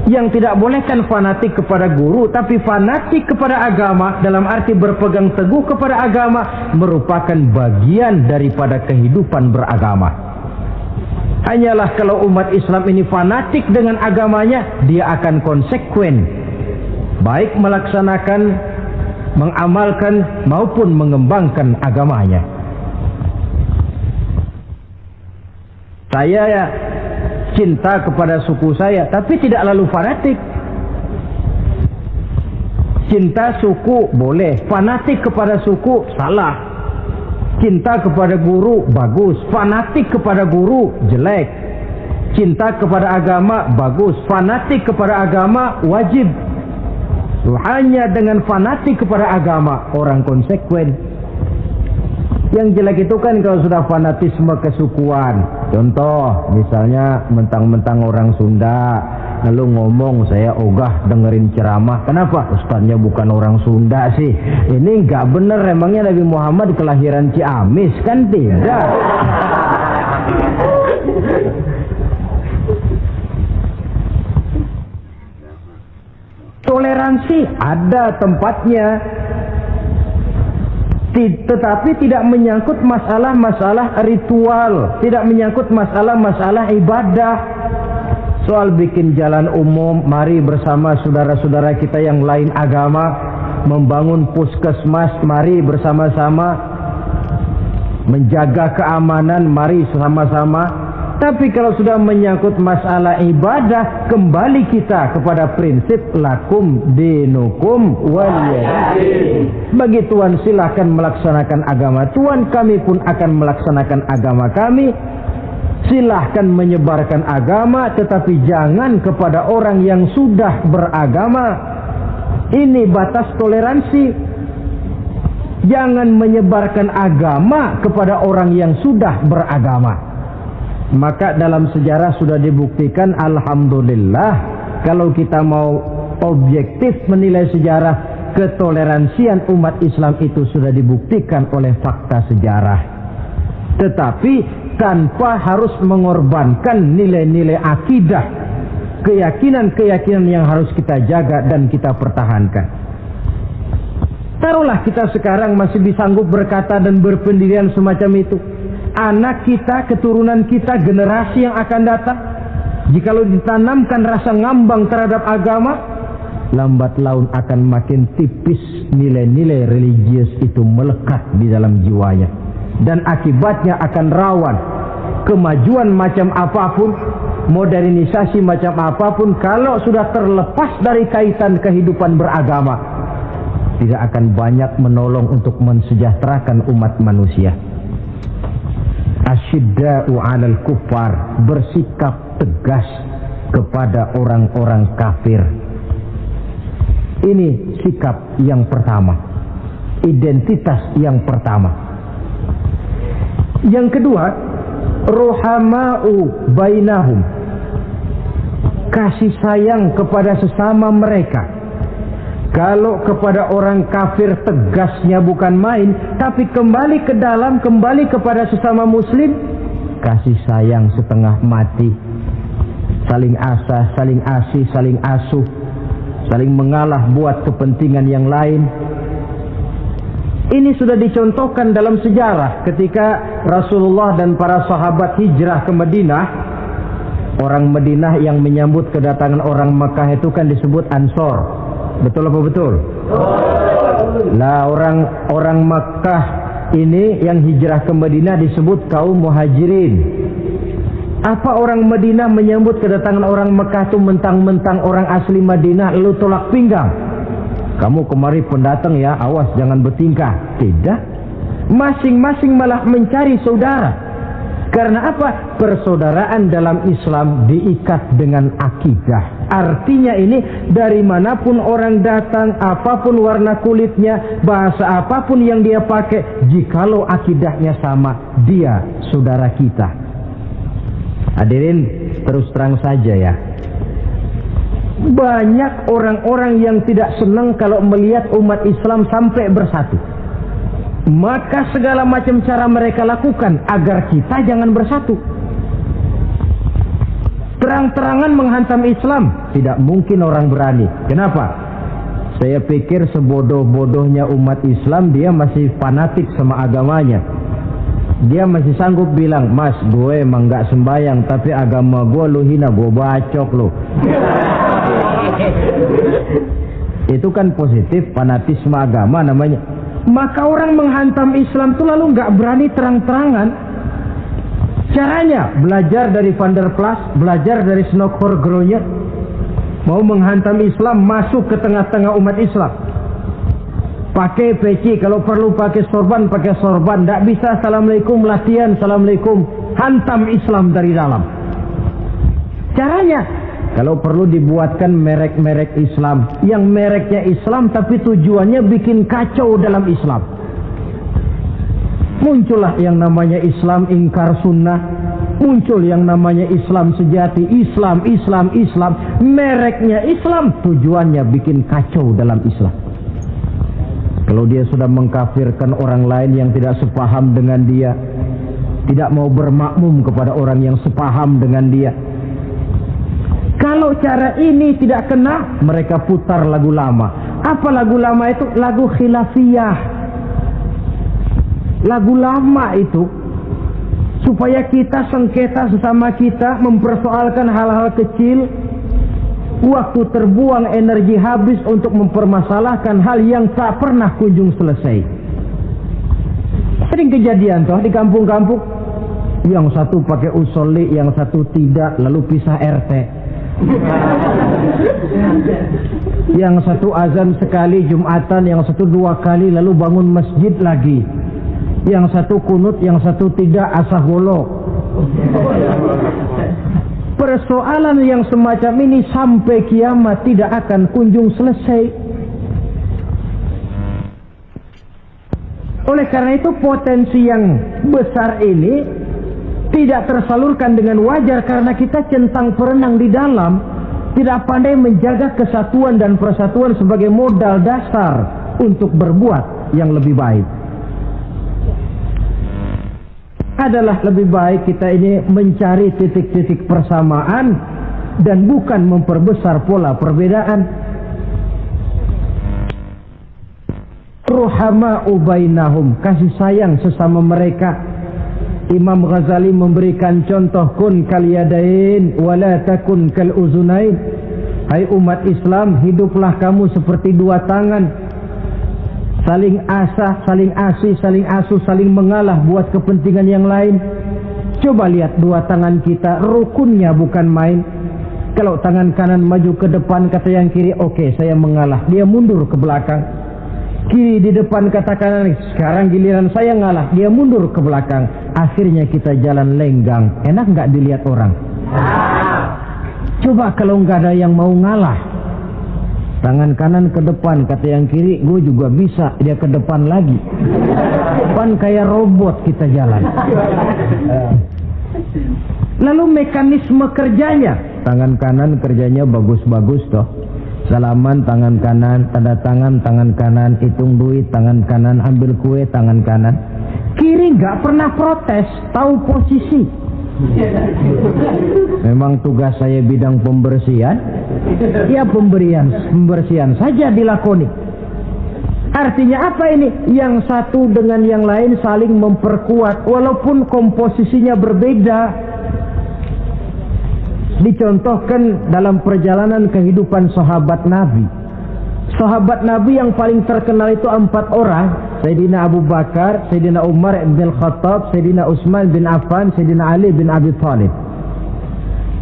Speaker 2: yang tidak boleh kan fanatik kepada guru, tapi fanatik kepada agama dalam arti berpegang teguh kepada agama merupakan bagian daripada kehidupan beragama. Hanyalah kalau umat Islam ini fanatik dengan agamanya, dia akan konsekuen, baik melaksanakan, mengamalkan maupun mengembangkan agamanya. Saya cinta kepada suku saya, tapi tidak lalu fanatik. Cinta suku boleh, fanatik kepada suku salah. Cinta kepada guru bagus, fanatik kepada guru jelek. Cinta kepada agama bagus, fanatik kepada agama wajib. Hanya dengan fanatik kepada agama orang konsekuen. Yang jelek itu kan kalau sudah fanatisme kesukuan. Contoh, misalnya mentang-mentang orang Sunda, lalu ngomong saya ogah dengerin ceramah. Kenapa? Ustaznya bukan orang Sunda sih. Ini nggak bener, emangnya Nabi Muhammad kelahiran Ciamis? Kan tidak. Toleransi ada tempatnya, tetapi tidak menyangkut masalah-masalah ritual, tidak menyangkut masalah-masalah ibadah. Soal bikin jalan umum, mari bersama saudara-saudara kita yang lain agama membangun puskesmas, mari bersama-sama menjaga keamanan, mari sama-sama. Tapi kalau sudah menyangkut masalah ibadah, kembali kita kepada prinsip lakum dinukum waliyadin. Bagi Tuhan silahkan melaksanakan agama Tuhan, kami pun akan melaksanakan agama kami. Silahkan menyebarkan agama, tetapi jangan kepada orang yang sudah beragama. Ini batas toleransi. Jangan menyebarkan agama kepada orang yang sudah beragama. Maka dalam sejarah sudah dibuktikan, alhamdulillah, kalau kita mau objektif menilai sejarah, ketoleransian umat Islam itu sudah dibuktikan oleh fakta sejarah. Tetapi tanpa harus mengorbankan nilai-nilai akidah, keyakinan-keyakinan yang harus kita jaga dan kita pertahankan. Taruhlah kita sekarang masih disanggup berkata dan berpendirian semacam itu. Anak kita, keturunan kita, generasi yang akan datang, jikalau ditanamkan rasa ngambang terhadap agama, lambat laun akan makin tipis nilai-nilai religius itu melekat di dalam jiwanya. Dan akibatnya akan rawan kemajuan macam apapun, modernisasi macam apapun, kalau sudah terlepas dari kaitan kehidupan beragama, tidak akan banyak menolong untuk mensejahterakan umat manusia. Asyidda'u 'alal kuffar, bersikap tegas kepada orang-orang kafir. Ini sikap yang pertama, identitas yang pertama. Yang kedua, ruhama'u bainahum, kasih sayang kepada sesama mereka. Kalau kepada orang kafir tegasnya bukan main, tapi kembali ke dalam, kembali kepada sesama muslim, kasih sayang setengah mati. Saling asah, saling asih, saling asuh, saling mengalah buat kepentingan yang lain. Ini sudah dicontohkan dalam sejarah ketika Rasulullah dan para sahabat hijrah ke Madinah. Orang Madinah yang menyambut kedatangan orang Makkah itu kan disebut Ansor. Betul apa betul? Lah orang Makkah ini yang hijrah ke Madinah disebut kaum Muhajirin. Apa orang Madinah menyambut kedatangan orang Makkah itu mentang-mentang orang asli Madinah lalu tolak pinggang? Kamu kemari pendatang ya, awas jangan bertingkah. Tidak. Masing-masing malah mencari saudara. Karena apa? Persaudaraan dalam Islam diikat dengan akidah. Artinya ini dari manapun orang datang, apapun warna kulitnya, bahasa apapun yang dia pakai, jikalau akidahnya sama, dia saudara kita. Hadirin, terus terang saja ya. Banyak orang-orang yang tidak senang kalau melihat umat Islam sampai bersatu. Maka segala macam cara mereka lakukan agar kita jangan bersatu. Terang-terangan menghantam Islam, tidak mungkin orang berani. Kenapa? Saya pikir sebodoh-bodohnya umat Islam, dia masih fanatik sama agamanya. Dia masih sanggup bilang, "Mas, gue emang gak sembayang, tapi agama gue lu hina, gue bacok lu." Itu kan positif, fanatisme agama namanya. Maka orang menghantam Islam itu lalu nggak berani terang-terangan. Caranya belajar dari Van der Plas, belajar dari Snokor-Gronya. Mau menghantam Islam, masuk ke tengah-tengah umat Islam. Pakai peci, kalau perlu pakai sorban, pakai sorban. Nggak bisa assalamualaikum latihan, assalamualaikum, hantam Islam dari dalam. Caranya, kalau perlu dibuatkan merek-merek Islam, yang mereknya Islam tapi tujuannya bikin kacau dalam Islam. Muncullah yang namanya Islam ingkar sunnah, muncul yang namanya Islam sejati, Islam, mereknya Islam, tujuannya bikin kacau dalam Islam. Kalau dia sudah mengkafirkan orang lain yang tidak sepaham dengan dia, tidak mau bermakmum kepada orang yang sepaham dengan dia. Kalau cara ini tidak kena, mereka putar lagu lama. Apa lagu lama itu? Lagu khilafiyah. Lagu lama itu supaya kita sengketa sesama kita, mempersoalkan hal-hal kecil, waktu terbuang, energi habis untuk mempermasalahkan hal yang tak pernah kunjung selesai. Sering kejadian toh di kampung-kampung, yang satu pakai usolli, yang satu tidak, lalu pisah RT. Yang satu azan sekali Jumatan, yang satu 2 kali, lalu bangun masjid lagi. Yang satu kunut, yang satu tidak, asah golok. Persoalan yang semacam ini sampai kiamat tidak akan kunjung selesai. Oleh karena itu potensi yang besar ini tidak tersalurkan dengan wajar karena kita centang perenang di dalam, tidak pandai menjaga kesatuan dan persatuan sebagai modal dasar untuk berbuat yang lebih baik. Adalah lebih baik kita ini mencari titik-titik persamaan dan bukan memperbesar pola perbedaan. Ruhama'u bainahum, kasih sayang sesama mereka. Imam Ghazali memberikan contoh, kun kal yadain wala takun kal uzunain. Hai umat Islam, hiduplah kamu seperti dua tangan, saling asah, saling asih, saling asuh, saling mengalah buat kepentingan yang lain. Coba lihat dua tangan kita, rukunnya bukan main. Kalau tangan kanan maju ke depan, kata yang kiri, oke, saya mengalah, dia mundur ke belakang. Kiri di depan kata kanan, sekarang giliran saya ngalah, dia mundur ke belakang. Akhirnya kita jalan lenggang. Enak nggak dilihat orang? Coba kalau nggak ada yang mau ngalah, tangan kanan ke depan, kata yang kiri, gue juga bisa, dia ke depan lagi. Depan kayak robot kita jalan. Lalu mekanisme kerjanya, tangan kanan kerjanya bagus-bagus toh. Salaman tangan kanan, tanda tangan kanan, hitung duit tangan kanan, ambil kue tangan kanan. Kiri nggak pernah protes, tahu posisi. Memang tugas saya bidang pembersihan, ya pembersihan saja dilakoni. Artinya apa ini? Yang satu dengan yang lain saling memperkuat walaupun komposisinya berbeda. Dicontohkan dalam perjalanan kehidupan sahabat Nabi. Sahabat Nabi yang paling terkenal itu 4 orang. Sayyidina Abu Bakar, Sayyidina Umar bin Khattab, Sayyidina Utsman bin Affan, Sayyidina Ali bin Abi Thalib.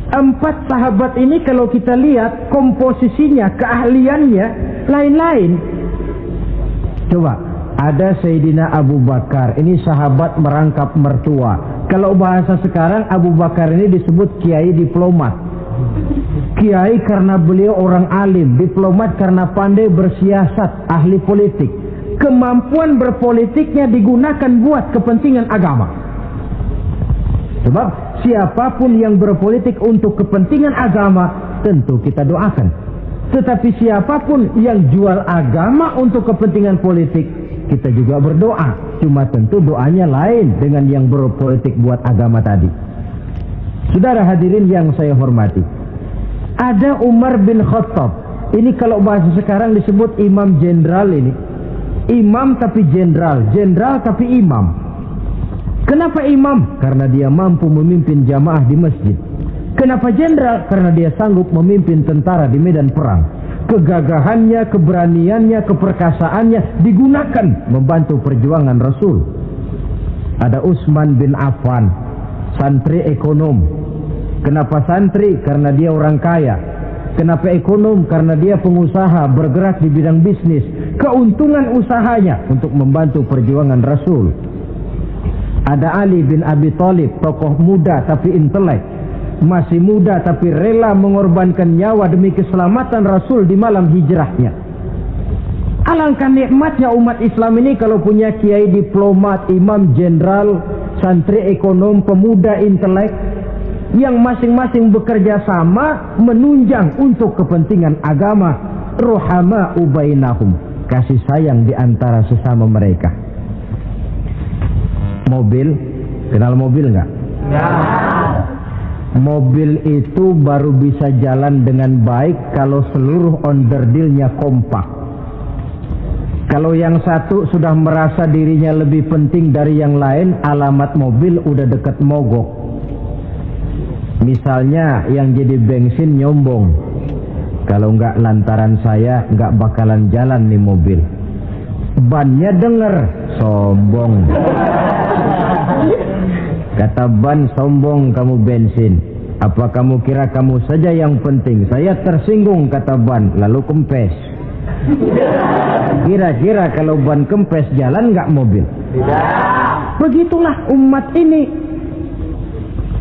Speaker 2: 4 sahabat ini kalau kita lihat komposisinya, keahliannya lain-lain. Coba, ada Sayyidina Abu Bakar, ini sahabat merangkap mertua. Kalau bahasa sekarang, Abu Bakar ini disebut kiai diplomat. Kiai karena beliau orang alim, diplomat karena pandai bersiasat, ahli politik. Kemampuan berpolitiknya digunakan buat kepentingan agama. Sebab siapapun yang berpolitik untuk kepentingan agama, tentu kita doakan. Tetapi siapapun yang jual agama untuk kepentingan politik, kita juga berdoa. Cuma tentu doanya lain dengan yang berpolitik buat agama tadi. Saudara hadirin yang saya hormati, ada Umar bin Khattab. Ini kalau bahasa sekarang disebut imam jenderal ini. Imam tapi jenderal, jenderal tapi imam. Kenapa imam? Karena dia mampu memimpin jamaah di masjid. Kenapa jenderal? Karena dia sanggup memimpin tentara di medan perang. Kegagahannya, keberaniannya, keperkasaannya digunakan membantu perjuangan Rasul. Ada Utsman bin Affan, santri ekonom. Kenapa santri? Karena dia orang kaya. Kenapa ekonom? Karena dia pengusaha bergerak di bidang bisnis. Keuntungan usahanya untuk membantu perjuangan Rasul. Ada Ali bin Abi Thalib, tokoh muda tapi intelek. Masih muda tapi rela mengorbankan nyawa demi keselamatan Rasul di malam hijrahnya. Alangkah nikmatnya umat Islam ini kalau punya kiai diplomat, imam jenderal, santri ekonom, pemuda intelek yang masing-masing bekerja sama menunjang untuk kepentingan agama. Ruhama'u bainahum, kasih sayang di antara sesama mereka. Mobil, kenal mobil nggak? Ya. Mobil itu baru bisa jalan dengan baik kalau seluruh onderdilnya kompak. Kalau yang satu sudah merasa dirinya lebih penting dari yang lain, alamat mobil udah deket mogok. Misalnya yang jadi bensin nyombong, kalau nggak lantaran saya nggak bakalan jalan nih mobil. Bannya denger, sombong. Kata ban, sombong kamu bensin. Apa kamu kira kamu saja yang penting? Saya tersinggung, kata ban, lalu kempes. Kira-kira kalau ban kempes jalan nggak mobil? Tidak. Begitulah umat ini.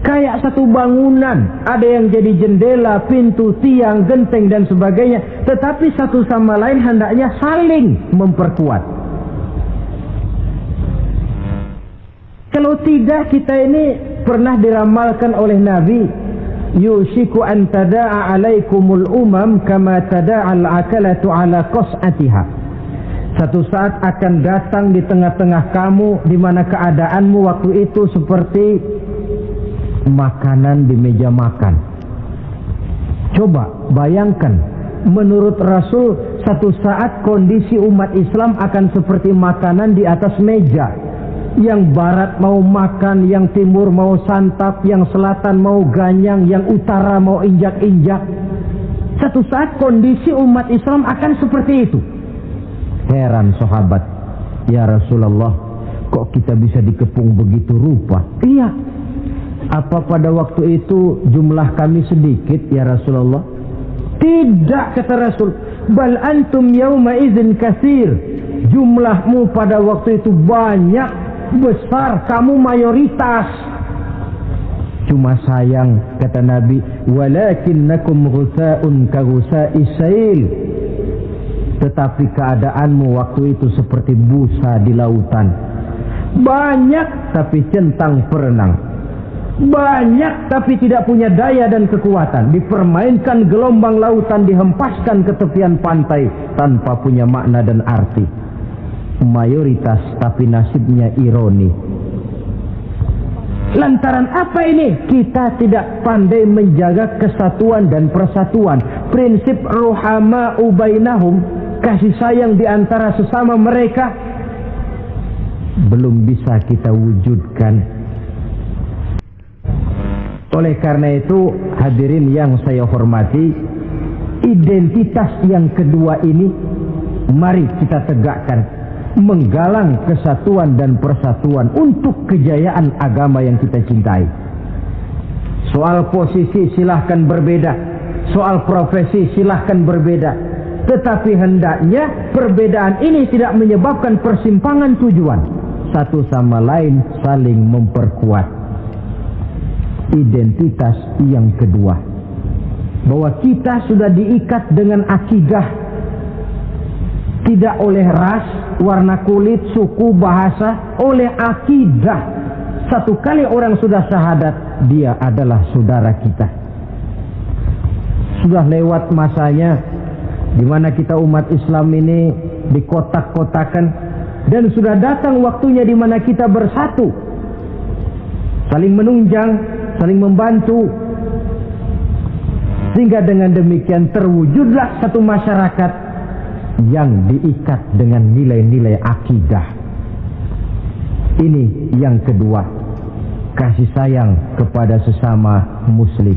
Speaker 2: Kayak satu bangunan. Ada yang jadi jendela, pintu, tiang, genteng dan sebagainya. Tetapi satu sama lain hendaknya saling memperkuat. Kalau tidak, kita ini pernah diramalkan oleh Nabi, yushiku an tada'a alaikumul umam kama tada'al akalatu ala qas'atiha. Satu saat akan datang di tengah-tengah kamu di mana keadaanmu waktu itu seperti makanan di meja makan. Coba bayangkan, menurut Rasul satu saat kondisi umat Islam akan seperti makanan di atas meja. Yang barat mau makan, yang timur mau santap, yang selatan mau ganyang, yang utara mau injak-injak. Satu saat kondisi umat Islam akan seperti itu. Heran sahabat, ya Rasulullah, kok kita bisa dikepung begitu rupa? Iya. Apa pada waktu itu jumlah kami sedikit ya Rasulullah? Tidak, kata Rasul. Bal antum yawma idzin katsir. Jumlahmu pada waktu itu banyak, besar, kamu mayoritas. Cuma sayang, kata Nabi, walakinnakum ghusaa'un ka ghusaa'is sail. Tetapi keadaanmu waktu itu seperti busa di lautan. Banyak tapi centang perenang. Banyak tapi tidak punya daya dan kekuatan. Dipermainkan gelombang lautan, dihempaskan ke tepian pantai tanpa punya makna dan arti. Mayoritas tapi nasibnya ironi. Lantaran apa ini? Kita tidak pandai menjaga kesatuan dan persatuan. Prinsip ruhama'u bainahum, kasih sayang di antara sesama mereka, belum bisa kita wujudkan. Oleh karena itu, hadirin yang saya hormati, identitas yang kedua ini mari kita tegakkan, menggalang kesatuan dan persatuan untuk kejayaan agama yang kita cintai. Soal posisi silahkan berbeda, soal profesi silahkan berbeda, tetapi hendaknya perbedaan ini tidak menyebabkan persimpangan tujuan. Satu sama lain saling memperkuat. Identitas yang kedua, bahwa kita sudah diikat dengan akidah, tidak oleh ras, warna kulit, suku, bahasa, oleh akidah. Satu kali orang sudah syahadat, dia adalah saudara kita. Sudah lewat masanya di mana kita umat Islam ini dikotak-kotakan, dan sudah datang waktunya di mana kita bersatu, saling menunjang, saling membantu, sehingga dengan demikian terwujudlah satu masyarakat yang diikat dengan nilai-nilai akidah. Ini yang kedua, kasih sayang kepada sesama muslim.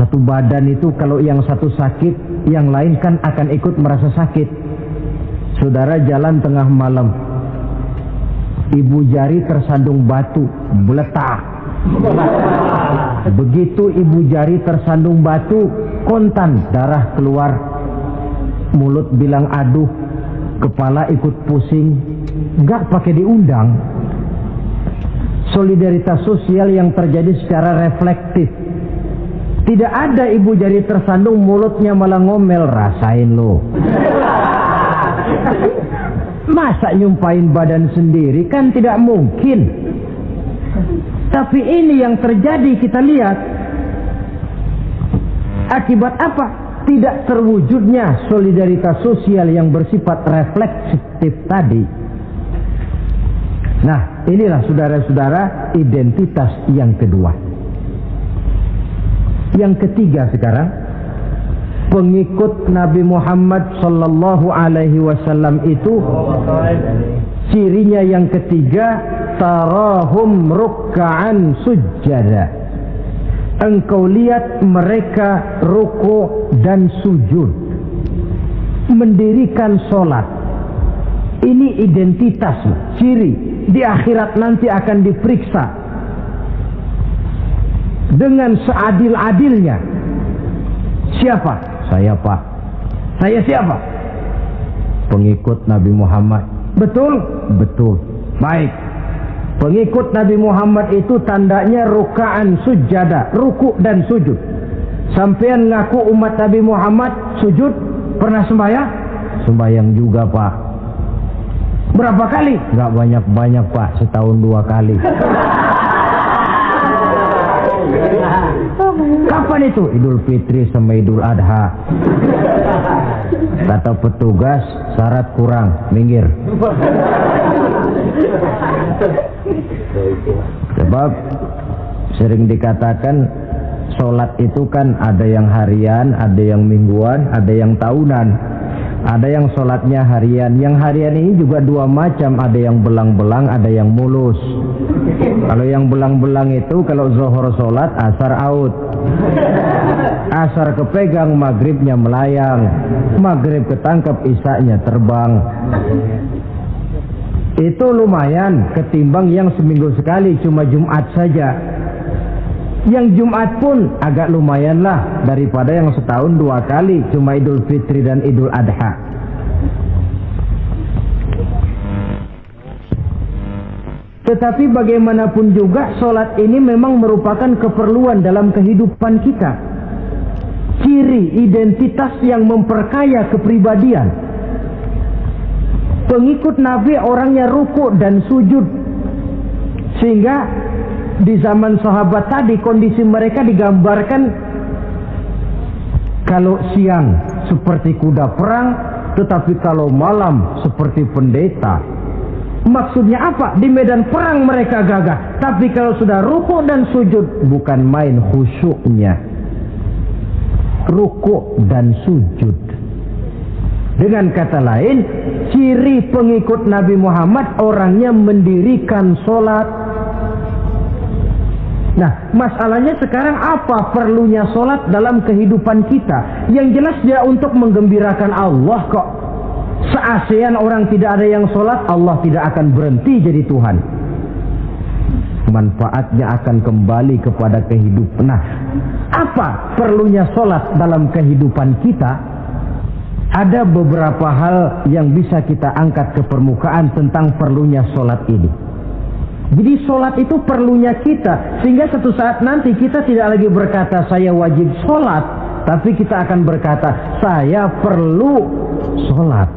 Speaker 2: Satu badan itu kalau yang satu sakit, yang lain kan akan ikut merasa sakit. Saudara jalan tengah malam, ibu jari tersandung batu, meletak. Begitu ibu jari tersandung batu, kontan, darah keluar, mulut bilang aduh, kepala ikut pusing, gak pakai diundang. Solidaritas sosial yang terjadi secara reflektif. Tidak ada ibu jari tersandung, mulutnya malah ngomel, rasain lo. Masa nyumpain badan sendiri, kan tidak mungkin. Tapi ini yang terjadi, kita lihat. Akibat apa? Tidak terwujudnya solidaritas sosial yang bersifat refleksif tadi. Nah, inilah saudara-saudara identitas yang kedua. Yang ketiga sekarang, pengikut Nabi Muhammad sallallahu alaihi wasallam itu cirinya yang ketiga, tarahum rukka'an sujjada. Engkau lihat mereka ruku dan sujud, mendirikan solat. Ini identitas, ciri. Di akhirat nanti akan diperiksa dengan seadil-adilnya. Siapa? Saya, Pak. Saya siapa? Pengikut Nabi Muhammad. Betul? Betul. Baik. Pengikut Nabi Muhammad itu tandanya ruka'an sujada, ruku dan sujud. Sampean ngaku umat Nabi Muhammad, sujud, pernah sembahyang? Sembahyang juga, Pak. Berapa kali? Nggak banyak-banyak Pak, setahun 2 kali. Kapan itu? Idul Fitri sama Idul Adha. Kata petugas, syarat kurang, minggir. Sebab sering dikatakan sholat itu kan ada yang harian, ada yang mingguan, ada yang tahunan. Ada yang sholatnya harian. Yang harian ini juga 2 macam. Ada yang belang-belang, ada yang mulus. Kalau yang belang-belang itu kalau zuhur sholat, asar out. Asar kepegang, maghribnya melayang. Maghrib ketangkep, isya-nya terbang. Itu lumayan ketimbang yang seminggu sekali cuma Jumat saja. Yang Jumat pun agak lumayan lah daripada yang setahun 2 kali cuma Idul Fitri dan Idul Adha. Tetapi bagaimanapun juga sholat ini memang merupakan keperluan dalam kehidupan kita. Ciri identitas yang memperkaya kepribadian. Pengikut Nabi orangnya ruku dan sujud. Sehingga di zaman sahabat tadi kondisi mereka digambarkan kalau siang seperti kuda perang, tetapi kalau malam seperti pendeta. Maksudnya apa? Di medan perang mereka gagah, tapi kalau sudah ruku dan sujud bukan main khusyuknya. Ruku dan sujud. Dengan kata lain, ciri pengikut Nabi Muhammad orangnya mendirikan sholat. Nah, masalahnya sekarang apa perlunya sholat dalam kehidupan kita? Yang jelas dia untuk menggembirakan Allah kok. Se-ASEAN orang tidak ada yang sholat, Allah tidak akan berhenti jadi Tuhan. Manfaatnya akan kembali kepada kehidupan. Nah, apa perlunya sholat dalam kehidupan kita? Ada beberapa hal yang bisa kita angkat ke permukaan tentang perlunya sholat ini. Jadi sholat itu perlunya kita. Sehingga suatu saat nanti kita tidak lagi berkata saya wajib sholat, tapi kita akan berkata saya perlu sholat.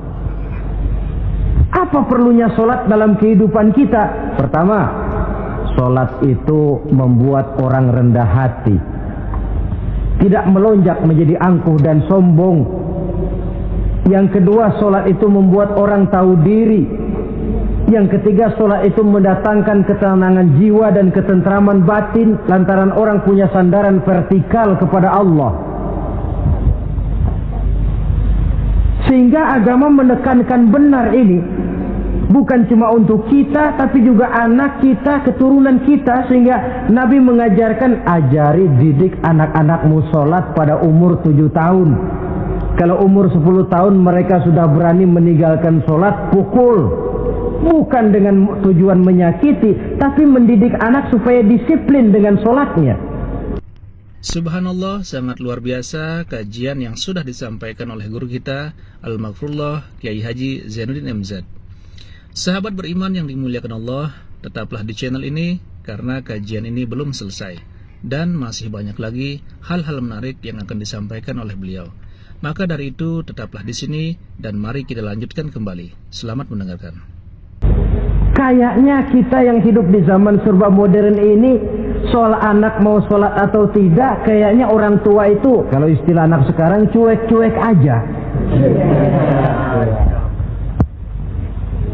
Speaker 2: Apa perlunya sholat dalam kehidupan kita? Pertama, sholat itu membuat orang rendah hati, tidak melonjak menjadi angkuh dan sombong. Yang kedua, sholat itu membuat orang tahu diri. Yang ketiga, sholat itu mendatangkan ketenangan jiwa dan ketentraman batin lantaran orang punya sandaran vertikal kepada Allah. Sehingga agama menekankan benar ini bukan cuma untuk kita, tapi juga anak kita, keturunan kita. Sehingga Nabi mengajarkan, ajari didik anak-anakmu sholat pada umur 7 tahun. Kalau umur 10 tahun mereka sudah berani meninggalkan sholat, pukul. Bukan dengan tujuan menyakiti, tapi mendidik anak supaya disiplin dengan sholatnya.
Speaker 3: Subhanallah, sangat luar biasa kajian yang sudah disampaikan oleh guru kita Al-Maghfurullah Kiai Haji Zainuddin MZ. Sahabat beriman yang dimuliakan Allah, tetaplah di channel ini karena kajian ini belum selesai dan masih banyak lagi hal-hal menarik yang akan disampaikan oleh beliau. Maka dari itu tetaplah di sini dan mari kita lanjutkan kembali. Selamat mendengarkan.
Speaker 2: Kayaknya kita yang hidup di zaman serba modern ini, soal anak mau sholat atau tidak, kayaknya orang tua itu, kalau istilah anak sekarang, cuek-cuek aja.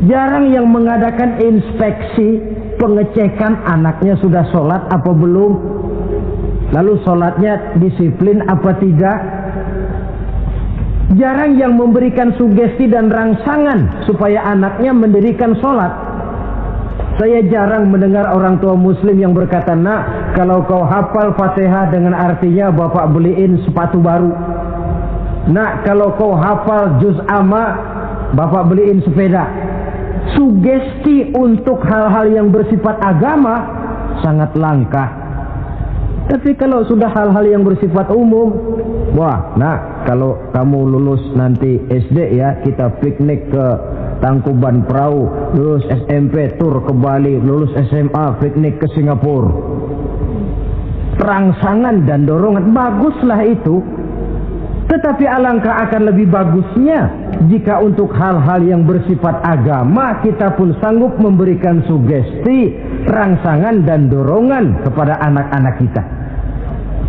Speaker 2: Jarang yang mengadakan inspeksi, pengecekan anaknya sudah sholat apa belum, lalu sholatnya disiplin apa tidak. Jarang yang memberikan sugesti dan rangsangan supaya anaknya mendirikan sholat. Saya jarang mendengar orang tua muslim yang berkata, nak, kalau kau hafal Fatihah dengan artinya bapak beliin sepatu baru. Nak, kalau kau hafal juz amma, bapak beliin sepeda. Sugesti untuk hal-hal yang bersifat agama sangat langka. Tapi kalau sudah hal-hal yang bersifat umum, wah, nak, kalau kamu lulus nanti SD ya, kita piknik ke Tangkuban Perahu, lulus SMP tur ke Bali, lulus SMA piknik ke Singapura. Rangsangan dan dorongan baguslah itu. Tetapi alangkah akan lebih bagusnya jika untuk hal-hal yang bersifat agama kita pun sanggup memberikan sugesti, rangsangan dan dorongan kepada anak-anak kita.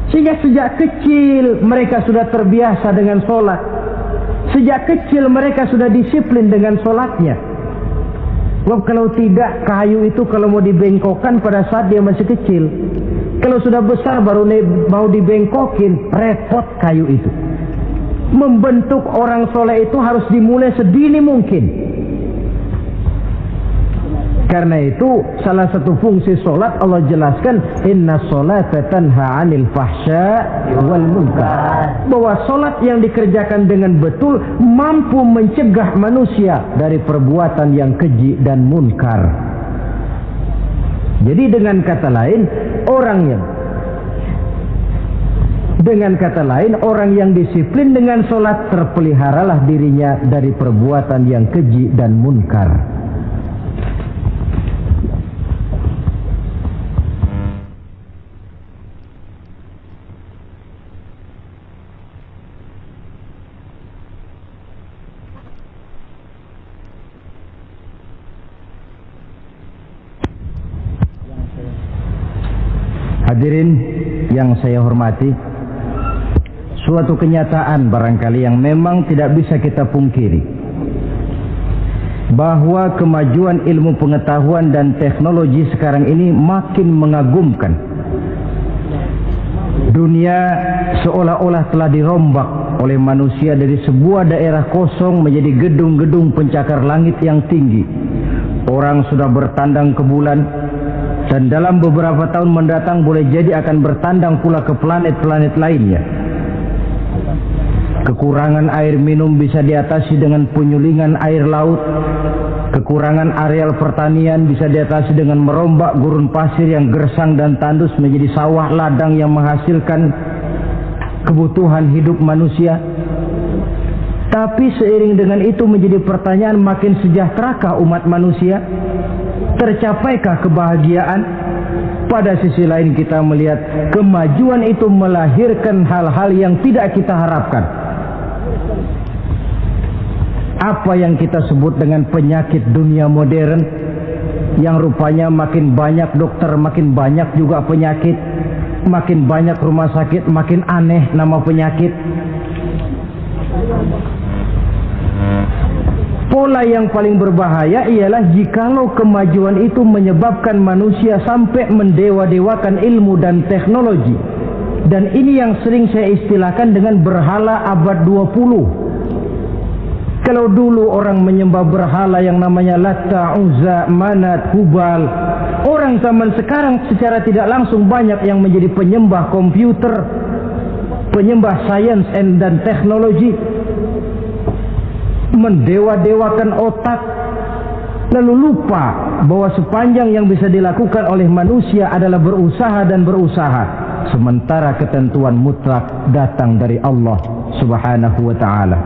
Speaker 2: Sehingga sejak kecil mereka sudah terbiasa dengan sholat. Sejak kecil mereka sudah disiplin dengan sholatnya. Sebab kalau tidak, kayu itu kalau mau dibengkokkan pada saat dia masih kecil. Kalau sudah besar baru mau dibengkokin, repot kayu itu. Membentuk orang soleh itu harus dimulai sedini mungkin. Karena itu salah satu fungsi solat Allah jelaskan, inna sholata tanha 'anil fahsya wal munkar. Bahwa solat yang dikerjakan dengan betul mampu mencegah manusia dari perbuatan yang keji dan munkar. Jadi dengan kata lain orang yang disiplin dengan solat terpeliharalah dirinya dari perbuatan yang keji dan munkar. Hadirin yang saya hormati, suatu kenyataan barangkali yang memang tidak bisa kita pungkiri, bahwa kemajuan ilmu pengetahuan dan teknologi sekarang ini makin mengagumkan. Dunia seolah-olah telah dirombak oleh manusia dari sebuah daerah kosong menjadi gedung-gedung pencakar langit yang tinggi. Orang sudah bertandang ke bulan, dan dalam beberapa tahun mendatang boleh jadi akan bertandang pula ke planet-planet lainnya. Kekurangan air minum bisa diatasi dengan penyulingan air laut. Kekurangan areal pertanian bisa diatasi dengan merombak gurun pasir yang gersang dan tandus menjadi sawah ladang yang menghasilkan kebutuhan hidup manusia. Tapi seiring dengan itu menjadi pertanyaan, makin sejahterakah umat manusia? Tercapaikah kebahagiaan? Pada sisi lain kita melihat kemajuan itu melahirkan hal-hal yang tidak kita harapkan. Apa yang kita sebut dengan penyakit dunia modern, yang rupanya makin banyak dokter, makin banyak juga penyakit, makin banyak rumah sakit, makin aneh nama penyakit. Pola yang paling berbahaya ialah jikalau kemajuan itu menyebabkan manusia sampai mendewa-dewakan ilmu dan teknologi. Dan ini yang sering saya istilahkan dengan berhala abad 20. Kalau dulu orang menyembah berhala yang namanya Latta, Uzza, Manat, Hubal, orang zaman sekarang secara tidak langsung banyak yang menjadi penyembah komputer, penyembah sains dan teknologi, mendewa-dewakan otak, lalu lupa bahwa sepanjang yang bisa dilakukan oleh manusia adalah berusaha dan berusaha, sementara ketentuan mutlak datang dari Allah Subhanahu wa ta'ala.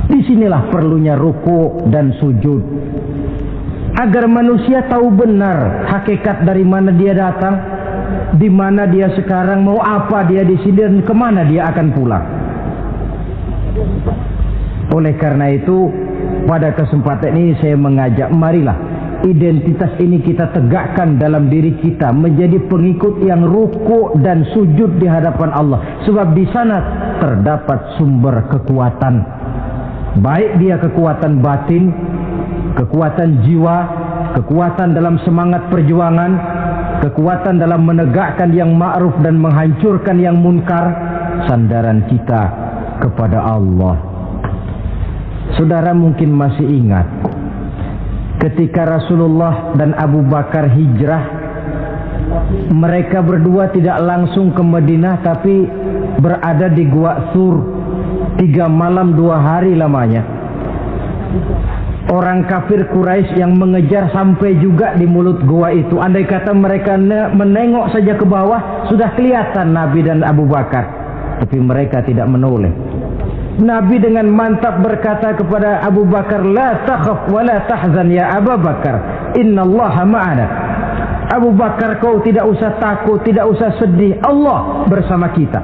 Speaker 2: Disinilah perlunya ruku dan sujud, agar manusia tahu benar hakikat dari mana dia datang, di mana dia sekarang, mau apa dia di sini, dan kemana dia akan pulang. Oleh karena itu, pada kesempatan ini saya mengajak, marilah identitas ini kita tegakkan dalam diri kita, menjadi pengikut yang ruku dan sujud di hadapan Allah. Sebab di sana terdapat sumber kekuatan, baik dia kekuatan batin, kekuatan jiwa, kekuatan dalam semangat perjuangan, kekuatan dalam menegakkan yang ma'ruf dan menghancurkan yang munkar. Sandaran kita kepada Allah. Saudara mungkin masih ingat ketika Rasulullah dan Abu Bakar hijrah, mereka berdua tidak langsung ke Madinah tapi berada di Gua Sur, 3 malam 2 hari lamanya. Orang kafir Quraisy yang mengejar sampai juga di mulut gua itu. Andai kata mereka menengok saja ke bawah, sudah kelihatan Nabi dan Abu Bakar, tapi mereka tidak menoleh. Nabi dengan mantap berkata kepada Abu Bakar, la takhaf wa la tahzan ya Abu Bakar, innallaha ma'ana. Abu Bakar, kau tidak usah takut, tidak usah sedih, Allah bersama kita.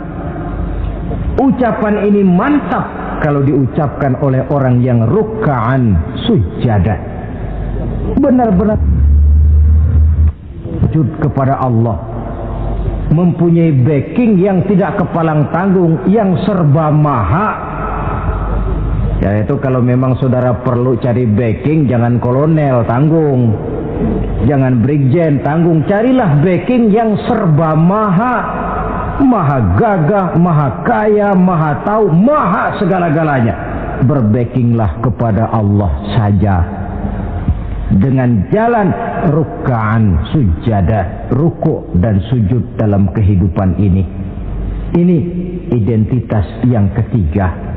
Speaker 2: Ucapan ini mantap kalau diucapkan oleh orang yang ruk'an sujada, benar-benar sujud kepada Allah, mempunyai backing yang tidak kepalang tanggung, yang serba maha. Ya itu kalau memang saudara perlu cari backing, jangan kolonel tanggung, jangan brigjen tanggung, carilah backing yang serba maha, maha gagah, maha kaya, maha tahu, maha segala-galanya. Berbackinglah kepada Allah saja dengan jalan ruk'an sujada, ruku' dan sujud dalam kehidupan ini. Ini identitas yang ketiga.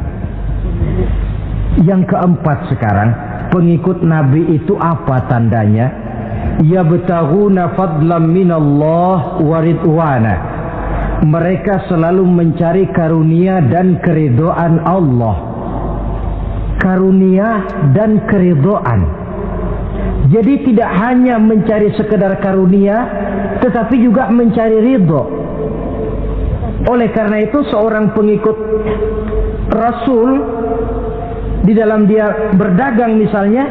Speaker 2: Yang keempat sekarang, pengikut Nabi itu apa tandanya? Yabtaghuna fadlan minallah wa ridwana. Mereka selalu mencari karunia dan keridhaan Allah. Karunia dan keridhaan. Jadi tidak hanya mencari sekedar karunia, tetapi juga mencari ridho. Oleh karena itu seorang pengikut Rasul, di dalam dia berdagang misalnya,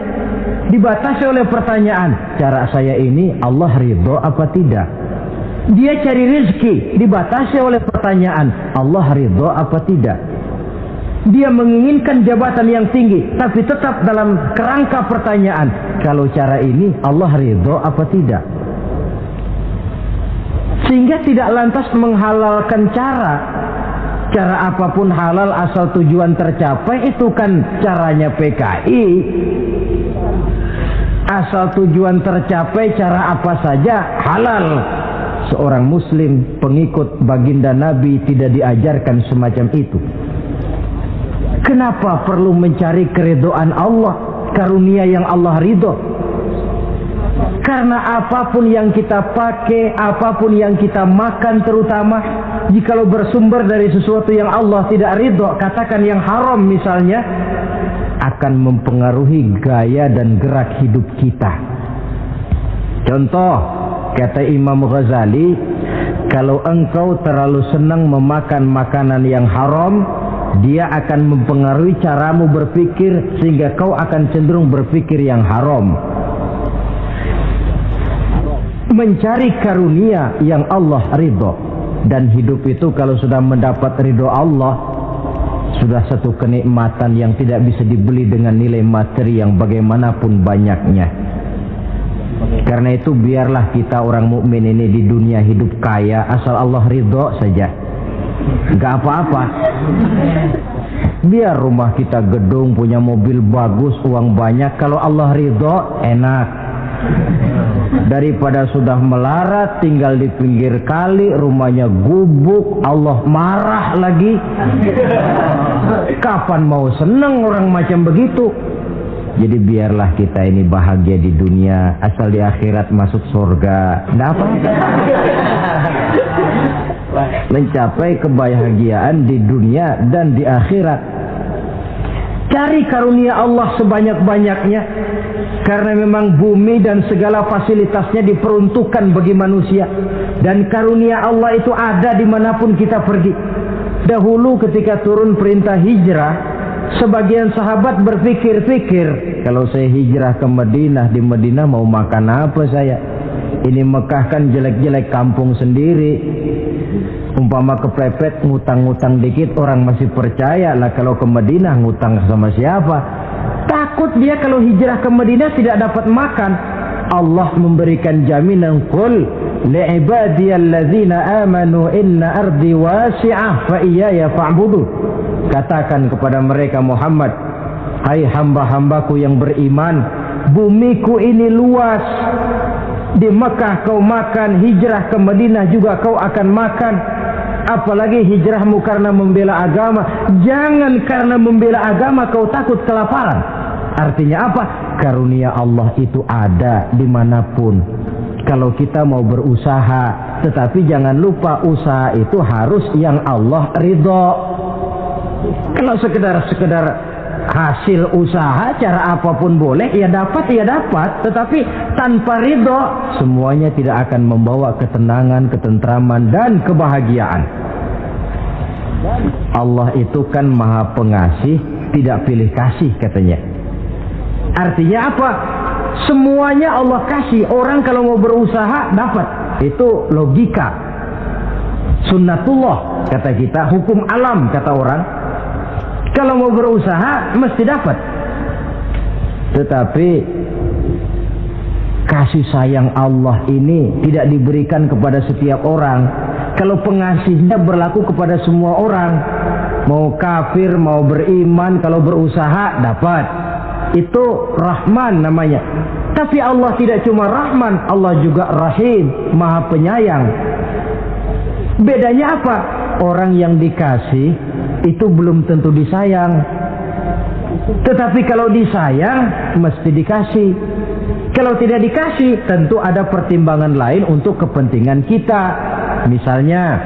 Speaker 2: dibatasi oleh pertanyaan, cara saya ini Allah ridho apa tidak? Dia cari rezeki, dibatasi oleh pertanyaan, Allah ridho apa tidak? Dia menginginkan jabatan yang tinggi, tapi tetap dalam kerangka pertanyaan, kalau cara ini Allah ridho apa tidak? Sehingga tidak lantas menghalalkan cara apapun halal asal tujuan tercapai, itu kan caranya PKI. Asal tujuan tercapai cara apa saja halal. Seorang muslim pengikut baginda Nabi tidak diajarkan semacam itu. Kenapa perlu mencari keridhaan Allah, karunia yang Allah ridho? Karena apapun yang kita pakai, apapun yang kita makan terutama, jikalau bersumber dari sesuatu yang Allah tidak ridho, katakan yang haram misalnya, akan mempengaruhi gaya dan gerak hidup kita. Contoh, kata Imam Ghazali, kalau engkau terlalu senang memakan makanan yang haram, dia akan mempengaruhi caramu berpikir sehingga kau akan cenderung berpikir yang haram. Mencari karunia yang Allah ridho, dan hidup itu kalau sudah mendapat ridho Allah, sudah satu kenikmatan yang tidak bisa dibeli dengan nilai materi yang bagaimanapun banyaknya. Karena itu biarlah kita orang mukmin ini di dunia hidup kaya asal Allah ridho saja, gak apa-apa. Biar rumah kita gedung, punya mobil bagus, uang banyak, kalau Allah ridho enak. Daripada sudah melarat tinggal di pinggir kali, rumahnya gubuk, Allah marah lagi. Kapan mau senang orang macam begitu? Jadi biarlah kita ini bahagia di dunia, asal di akhirat masuk surga. Nggak apa-apa. Mencapai kebahagiaan di dunia dan di akhirat. Cari karunia Allah sebanyak-banyaknya, karena memang bumi dan segala fasilitasnya diperuntukkan bagi manusia, dan karunia Allah itu ada dimanapun kita pergi. Dahulu ketika turun perintah hijrah, sebagian sahabat berpikir-pikir, kalau saya hijrah ke Madinah, di Madinah mau makan apa saya? Ini Mekah kan jelek-jelek, kampung sendiri. Umpama kepepet ngutang-ngutang dikit orang masih percaya lah, kalau ke Madinah ngutang sama siapa? Takut dia kalau hijrah ke Madinah tidak dapat makan. Allah memberikan jaminan, qul li'ibadiyallazina amanu inna ardi wasi'ah fa iyaya fa'budu. Katakan kepada mereka Muhammad, hai hamba-hambaku yang beriman, bumiku ini luas. Di Mekah kau makan, hijrah ke Madinah juga kau akan makan. Apalagi hijrahmu karena membela agama. Jangan karena membela agama kau takut kelaparan. Artinya apa? Karunia Allah itu ada dimanapun. Kalau kita mau berusaha, tetapi jangan lupa usaha itu harus yang Allah ridho. Kalau sekedar hasil usaha cara apapun boleh, ya dapat, tetapi tanpa ridho semuanya tidak akan membawa ketenangan, ketentraman dan kebahagiaan. Allah itu kan maha pengasih, tidak pilih kasih katanya. Artinya apa? Semuanya Allah kasih. Orang kalau mau berusaha dapat. Itu logika. Sunnatullah kata kita, hukum alam kata orang. Kalau mau berusaha mesti dapat. Tetapi kasih sayang Allah ini tidak diberikan kepada setiap orang. Kalau pengasihnya berlaku kepada semua orang, mau kafir, mau beriman, kalau berusaha dapat. Itu Rahman namanya. Tapi Allah tidak cuma Rahman, Allah juga Rahim, Maha Penyayang. Bedanya apa? Orang yang dikasih itu belum tentu disayang. Tetapi kalau disayang mesti dikasih. Kalau tidak dikasih tentu ada pertimbangan lain untuk kepentingan kita. Misalnya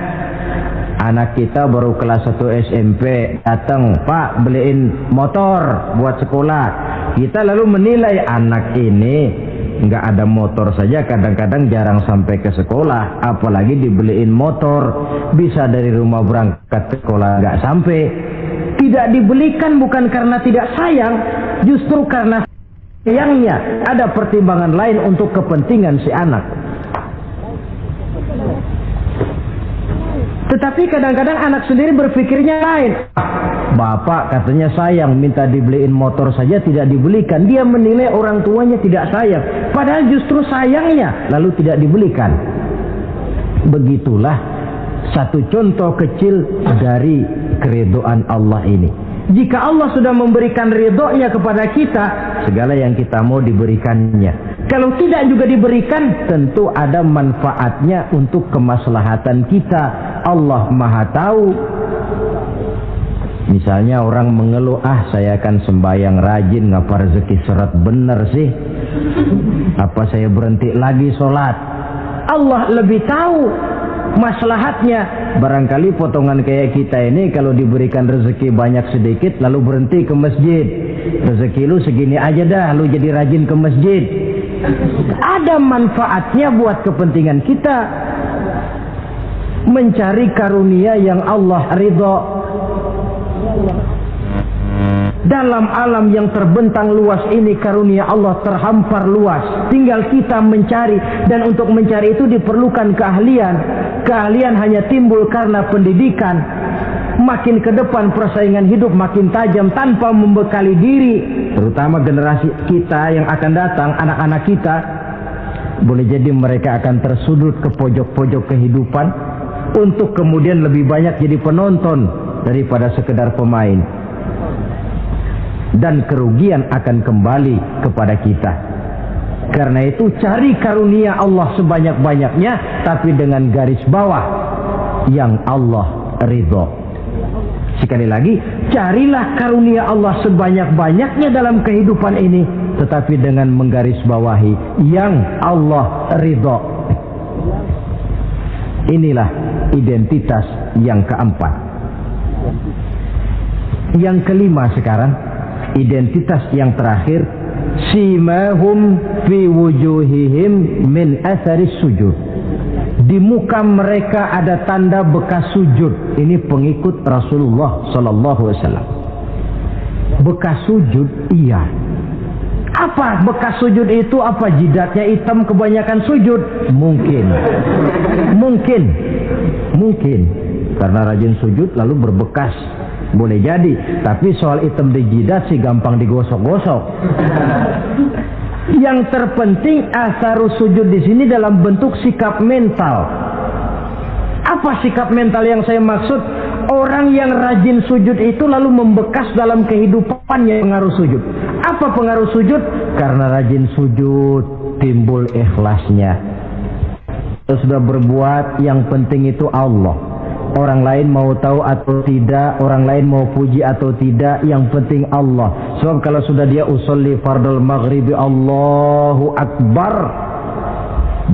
Speaker 2: anak kita baru kelas 1 SMP datang, Pak beliin motor buat sekolah. Kita lalu menilai anak ini nggak ada motor saja kadang-kadang jarang sampai ke sekolah, apalagi dibeliin motor, bisa dari rumah berangkat ke sekolah nggak sampai. Tidak dibelikan bukan karena tidak sayang, justru karena sayangnya ada pertimbangan lain untuk kepentingan si anak. Tetapi kadang-kadang anak sendiri berpikirnya lain. Bapak katanya sayang, minta dibeliin motor saja tidak dibelikan. Dia menilai orang tuanya tidak sayang, padahal justru sayangnya lalu tidak dibelikan. Begitulah satu contoh kecil dari keridhaan Allah ini. Jika Allah sudah memberikan ridhonya kepada kita, segala yang kita mau diberikannya. Kalau tidak juga diberikan, tentu ada manfaatnya untuk kemaslahatan kita. Allah Maha tahu. Misalnya orang mengeluh, saya akan sembahyang rajin, ngapa rezeki seret bener sih? Apa saya berhenti lagi sholat? Allah lebih tahu maslahatnya. Barangkali potongan kayak kita ini kalau diberikan rezeki banyak sedikit lalu berhenti ke masjid. Rezeki lu segini aja dah, lu jadi rajin ke masjid. Ada manfaatnya buat kepentingan kita. Mencari karunia yang Allah ridho. Dalam alam yang terbentang luas ini karunia Allah terhampar luas. Tinggal kita mencari, dan untuk mencari itu diperlukan keahlian. Keahlian hanya timbul karena pendidikan. Makin ke depan persaingan hidup makin tajam tanpa membekali diri. Terutama generasi kita yang akan datang, anak-anak kita. Boleh jadi mereka akan tersudut ke pojok-pojok kehidupan untuk kemudian lebih banyak jadi penonton daripada sekedar pemain. Dan kerugian akan kembali kepada kita. Karena itu cari karunia Allah sebanyak-banyaknya, tapi dengan garis bawah yang Allah ridho. Sekali lagi, carilah karunia Allah sebanyak-banyaknya dalam kehidupan ini, tetapi dengan menggarisbawahi yang Allah ridho. Inilah identitas yang keempat. Yang kelima sekarang, identitas yang terakhir, simahum fi wujuhihim min atharis sujud. Di muka mereka ada tanda bekas sujud. Ini pengikut Rasulullah sallallahu alaihi wasallam. Bekas sujud, iya. Apa bekas sujud itu? Apa jidatnya hitam kebanyakan sujud? Mungkin. Karena rajin sujud lalu berbekas. Boleh jadi, tapi soal hitam di jidat sih gampang digosok-gosok. Yang terpenting asarus sujud di sini dalam bentuk sikap mental. Apa sikap mental yang saya maksud? Orang yang rajin sujud itu lalu membekas dalam kehidupannya pengaruh sujud. Apa pengaruh sujud? Karena rajin sujud timbul ikhlasnya. Sudah berbuat, yang penting itu Allah. Orang lain mau tahu atau tidak, orang lain mau puji atau tidak, yang penting Allah. Sebab kalau sudah dia usolli fardul maghribi Allahu Akbar,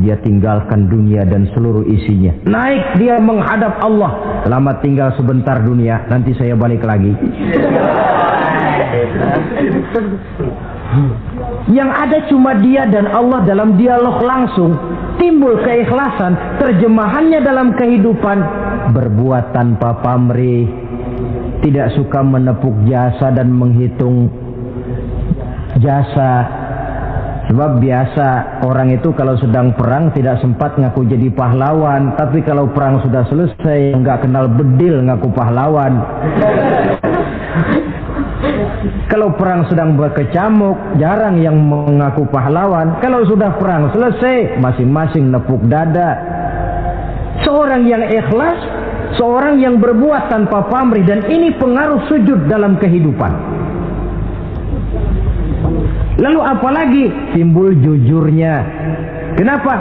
Speaker 2: dia tinggalkan dunia dan seluruh isinya. Naik dia menghadap Allah. Lama tinggal sebentar dunia, nanti saya balik lagi. Yang ada cuma dia dan Allah dalam dialog langsung. Timbul keikhlasan, terjemahannya dalam kehidupan. Berbuat tanpa pamrih, tidak suka menepuk jasa dan menghitung jasa. Sebab biasa orang itu kalau sedang perang tidak sempat ngaku jadi pahlawan, tapi kalau perang sudah selesai nggak kenal bedil ngaku pahlawan. Kalau perang sedang berkecamuk jarang yang mengaku pahlawan. Kalau sudah perang selesai masing-masing nepuk dada. Seorang yang ikhlas, seorang yang berbuat tanpa pamrih, dan ini pengaruh sujud dalam kehidupan. Lalu apalagi timbul jujurnya. Kenapa?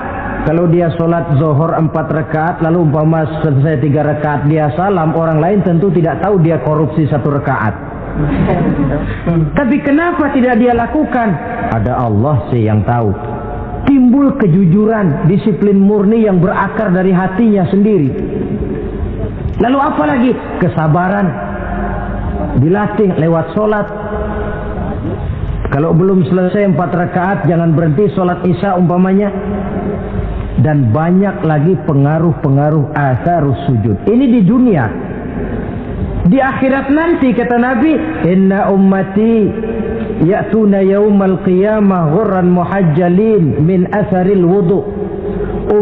Speaker 2: Kalau dia sholat zuhur 4 rakaat, lalu umpama selesai 3 rakaat dia salam, orang lain tentu tidak tahu dia korupsi 1 rakaat. Tapi kenapa tidak dia lakukan? Ada Allah sih yang tahu. Timbul kejujuran, disiplin murni yang berakar dari hatinya sendiri. Lalu apalagi? Kesabaran. Dilatih lewat sholat. Kalau belum selesai 4 rakaat, jangan berhenti sholat isya umpamanya. Dan banyak lagi pengaruh-pengaruh atharus sujud. Ini di dunia. Di akhirat nanti kata Nabi, inna ummati ya'tuna yaumal qiyamah ghurran muhajjalin min atharil wudu.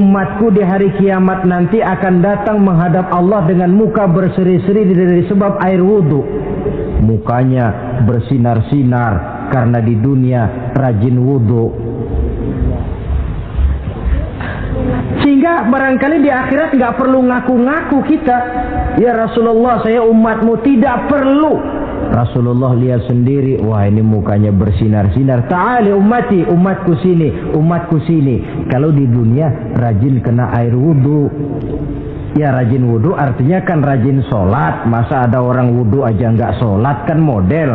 Speaker 2: Umatku di hari kiamat nanti akan datang menghadap Allah dengan muka berseri-seri dari sebab air wudu. Mukanya bersinar-sinar karena di dunia rajin wudu. Sehingga barangkali di akhirat nggak perlu ngaku-ngaku kita. Ya Rasulullah, saya umatmu, tidak perlu. Rasulullah lihat sendiri, wah ini mukanya bersinar-sinar. Ta'ali ummati, umatku sini, umatku sini. Kalau di dunia rajin kena air wudu. Ya rajin wudu artinya kan rajin sholat. Masa ada orang wudu aja nggak sholat, kan model.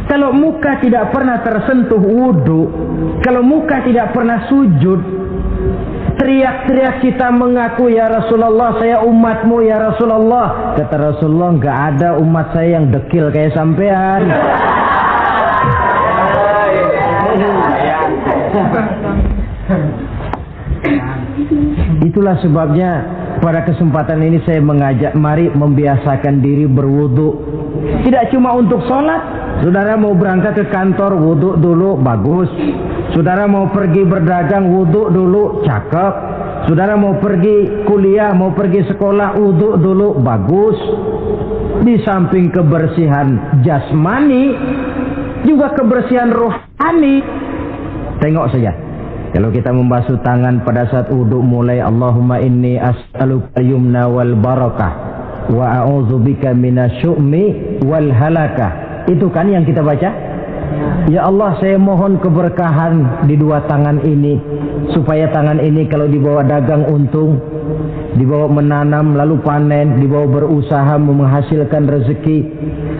Speaker 2: Kalau muka tidak pernah tersentuh wudu, kalau muka tidak pernah sujud, teriak-teriak kita mengaku ya Rasulullah saya umatmu ya Rasulullah. Kata Rasulullah, nggak ada umat saya yang dekil kayak sampean. Itulah sebabnya pada kesempatan ini saya mengajak mari membiasakan diri berwudu. Tidak cuma untuk sholat. Saudara mau berangkat ke kantor wudu dulu, bagus. Saudara mau pergi berdagang wudu dulu, cakep. Saudara mau pergi kuliah, mau pergi sekolah wudu dulu, bagus. Di samping kebersihan jasmani, juga kebersihan rohani. Tengok saja. Kalau kita membasuh tangan pada saat wudu mulai Allahumma inni as'aluka yumna wal barakah wa a'udzubika minasyu'mi wal halakah. Itu kan yang kita baca. Ya Allah, saya mohon keberkahan di 2 tangan ini, supaya tangan ini kalau dibawa dagang untung, dibawa menanam lalu panen, dibawa berusaha menghasilkan rezeki.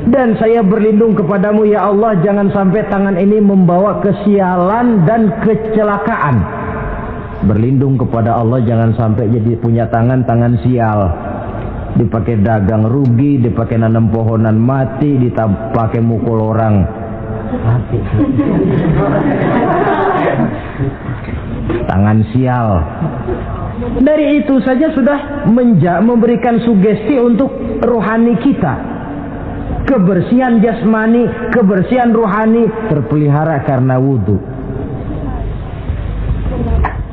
Speaker 2: Dan saya berlindung kepadamu ya Allah, jangan sampai tangan ini membawa kesialan dan kecelakaan. Berlindung kepada Allah jangan sampai jadi punya tangan sial. Dipakai dagang rugi, dipakai nanam pohonan mati, dipakai mukul orang mati. Tangan sial. Dari itu saja sudah memberikan sugesti untuk rohani kita. Kebersihan jasmani, kebersihan rohani terpelihara karena wudu.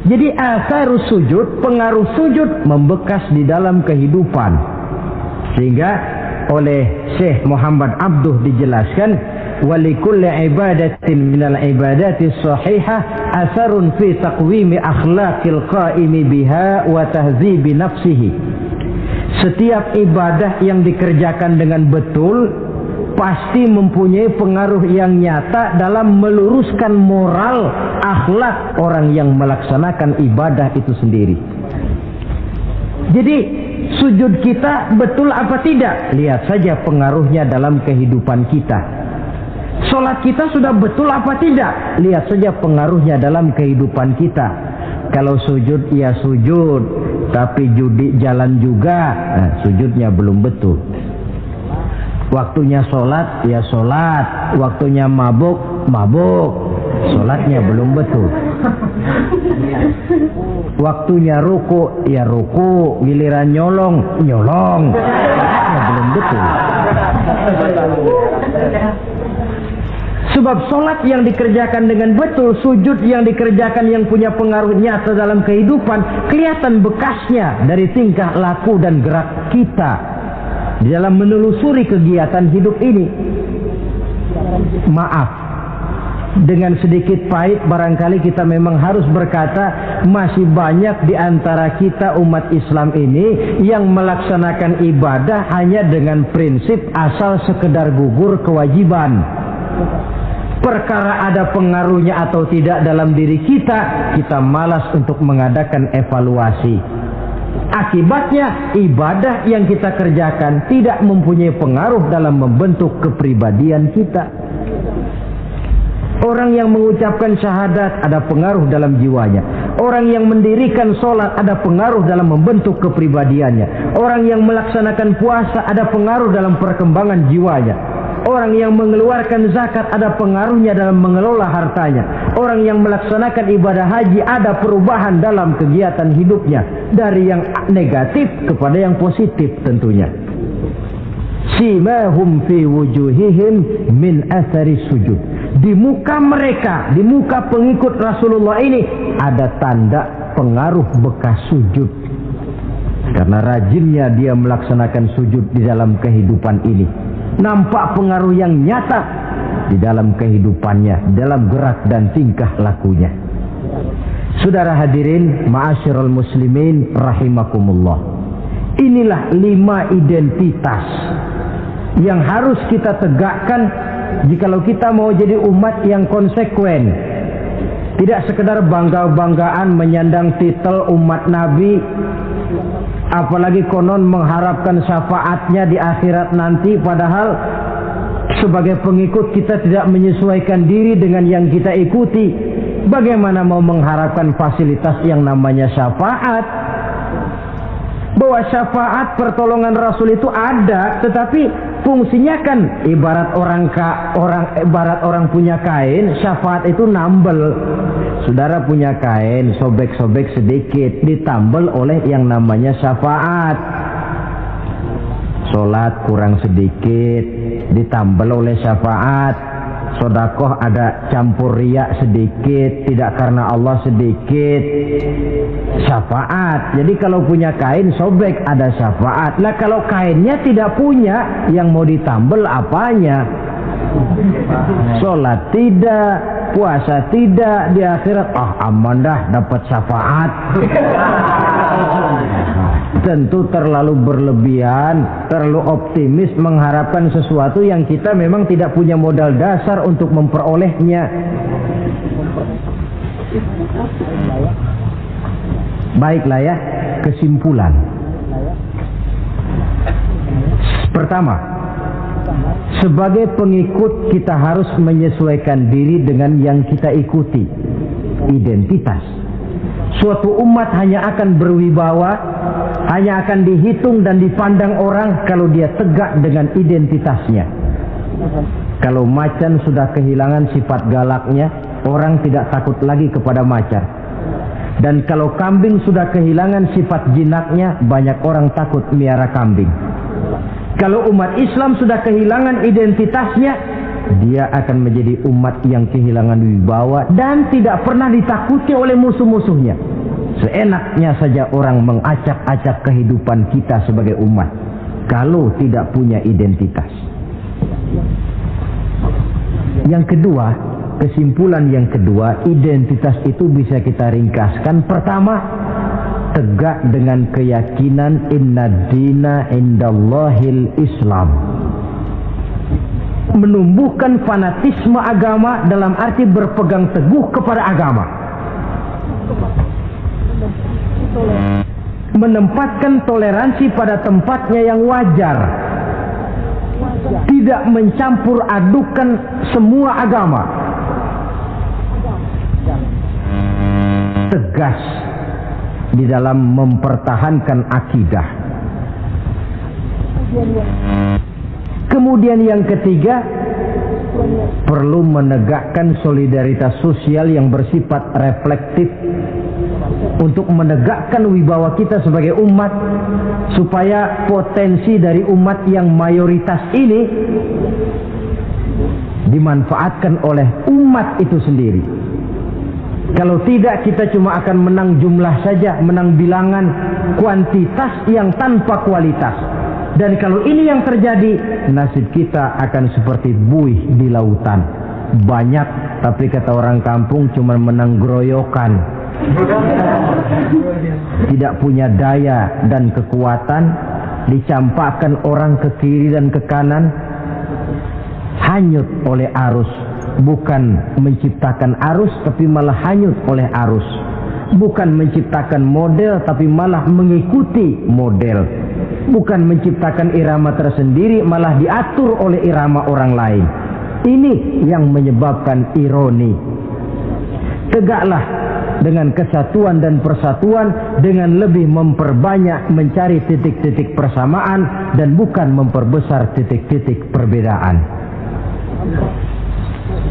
Speaker 2: Jadi atharus sujud, pengaruh sujud membekas di dalam kehidupan. Sehingga oleh Syekh Muhammad Abduh dijelaskan, walikulli ibadatin minal ibadati sahihah atharun fi taqwimi akhlaqil qaimi biha wa tahzibi nafsihi. Setiap ibadah yang dikerjakan dengan betul pasti mempunyai pengaruh yang nyata dalam meluruskan moral akhlak orang yang melaksanakan ibadah itu sendiri. Jadi sujud kita betul apa tidak? Lihat saja pengaruhnya dalam kehidupan kita. Sholat kita sudah betul apa tidak? Lihat saja pengaruhnya dalam kehidupan kita. Kalau sujud ya sujud, tapi judi jalan juga, nah, sujudnya belum betul. Waktunya sholat ya sholat, waktunya mabuk, sholatnya belum betul. Waktunya ruku, ya ruku. Giliran nyolong, nyolong. Ya, belum betul. Sebab sholat yang dikerjakan dengan betul, sujud yang dikerjakan yang punya pengaruh nyata dalam kehidupan, kelihatan bekasnya dari tingkah laku dan gerak kita di dalam menelusuri kegiatan hidup ini. Maaf, dengan sedikit pahit barangkali kita memang harus berkata, masih banyak di antara kita umat Islam ini yang melaksanakan ibadah hanya dengan prinsip asal sekedar gugur kewajiban. Perkara ada pengaruhnya atau tidak dalam diri kita, kita malas untuk mengadakan evaluasi. Akibatnya ibadah yang kita kerjakan tidak mempunyai pengaruh dalam membentuk kepribadian kita. Orang yang mengucapkan syahadat ada pengaruh dalam jiwanya. Orang yang mendirikan sholat ada pengaruh dalam membentuk kepribadiannya. Orang yang melaksanakan puasa ada pengaruh dalam perkembangan jiwanya. Orang yang mengeluarkan zakat ada pengaruhnya dalam mengelola hartanya. Orang yang melaksanakan ibadah haji ada perubahan dalam kegiatan hidupnya. Dari yang negatif kepada yang positif tentunya. Simahum fi wujuhihim min athari sujud. Di muka mereka, di muka pengikut Rasulullah ini ada tanda pengaruh bekas sujud. Karena rajinnya dia melaksanakan sujud di dalam kehidupan ini. Nampak pengaruh yang nyata di dalam kehidupannya, dalam gerak dan tingkah lakunya. Saudara hadirin, ma'asyiral muslimin rahimakumullah. Inilah 5 identitas yang harus kita tegakkan jikalau kita mau jadi umat yang konsekuen. Tidak sekedar bangga-banggaan menyandang titel umat Nabi, apalagi konon mengharapkan syafaatnya di akhirat nanti, padahal sebagai pengikut kita tidak menyesuaikan diri dengan yang kita ikuti. Bagaimana mau mengharapkan fasilitas yang namanya syafaat? Bahwa syafaat pertolongan Rasul itu ada, tetapi fungsinya kan ibarat orang punya kain, syafaat itu nambel. Saudara punya kain, sobek-sobek sedikit, ditambel oleh yang namanya syafaat. Sholat kurang sedikit, ditambel oleh syafaat. Sodakoh ada campur riak sedikit, tidak karena Allah sedikit, syafaat. Jadi kalau punya kain sobek ada syafaat. Lah kalau kainnya tidak punya, yang mau ditambel apanya? Sholat tidak, puasa tidak, di akhirat aman dah dapat syafaat. Tentu terlalu berlebihan, terlalu optimis mengharapkan sesuatu yang kita memang tidak punya modal dasar untuk memperolehnya. Baiklah ya, kesimpulan. Pertama, sebagai pengikut kita harus menyesuaikan diri dengan yang kita ikuti. Identitas. Suatu umat hanya akan berwibawa, hanya akan dihitung dan dipandang orang kalau dia tegak dengan identitasnya. Kalau macan sudah kehilangan sifat galaknya, orang tidak takut lagi kepada macan. Dan kalau kambing sudah kehilangan sifat jinaknya, banyak orang takut miara kambing. Kalau umat Islam sudah kehilangan identitasnya, dia akan menjadi umat yang kehilangan wibawa dan tidak pernah ditakuti oleh musuh-musuhnya. Seenaknya saja orang mengacak-acak kehidupan kita sebagai umat kalau tidak punya identitas. Yang kedua, kesimpulan yang kedua, identitas itu bisa kita ringkaskan. Pertama, tegak dengan keyakinan inna dina indallahil Islam. Menumbuhkan fanatisme agama dalam arti berpegang teguh kepada agama. Menempatkan toleransi pada tempatnya yang wajar. Tidak mencampur adukan semua agama. Tegas di dalam mempertahankan akidah. Kemudian yang ketiga, perlu menegakkan solidaritas sosial yang bersifat reflektif untuk menegakkan wibawa kita sebagai umat, supaya potensi dari umat yang mayoritas ini dimanfaatkan oleh umat itu sendiri. Kalau tidak, kita cuma akan menang jumlah saja, menang bilangan, kuantitas yang tanpa kualitas. Dan kalau ini yang terjadi, nasib kita akan seperti buih di lautan. Banyak, tapi kata orang kampung cuma menang groyokan. Tidak punya daya dan kekuatan, dicampakkan orang ke kiri dan ke kanan, hanyut oleh arus. Bukan menciptakan arus, tapi malah hanyut oleh arus. Bukan menciptakan model, tapi malah mengikuti model. Bukan menciptakan irama tersendiri, malah diatur oleh irama orang lain. Ini yang menyebabkan ironi. Tegaklah dengan kesatuan dan persatuan, dengan lebih memperbanyak mencari titik-titik persamaan dan bukan memperbesar titik-titik perbedaan.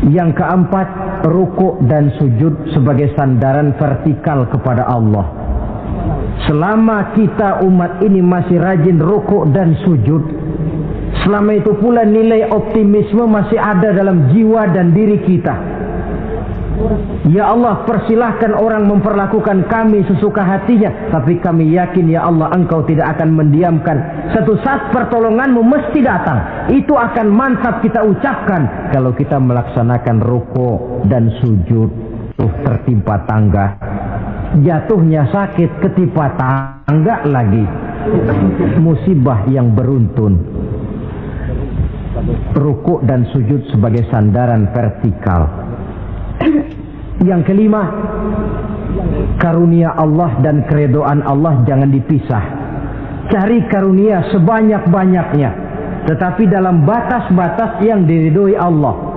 Speaker 2: Yang keempat, rukuk dan sujud sebagai sandaran vertikal kepada Allah. Selama kita umat ini masih rajin rukuk dan sujud, selama itu pula nilai optimisme masih ada dalam jiwa dan diri kita. Ya Allah, persilahkan orang memperlakukan kami sesuka hatinya, tapi kami yakin ya Allah, Engkau tidak akan mendiamkan. Satu saat pertolonganmu mesti datang. Itu akan mantap kita ucapkan kalau kita melaksanakan rukuk dan sujud. Tertimpa tangga, jatuhnya sakit, ketimpa tangga lagi, musibah yang beruntun. Rukuk dan sujud sebagai sandaran vertikal. Yang kelima, karunia Allah dan keredoan Allah jangan dipisah. Cari karunia sebanyak-banyaknya, tetapi dalam batas-batas yang diridhoi Allah.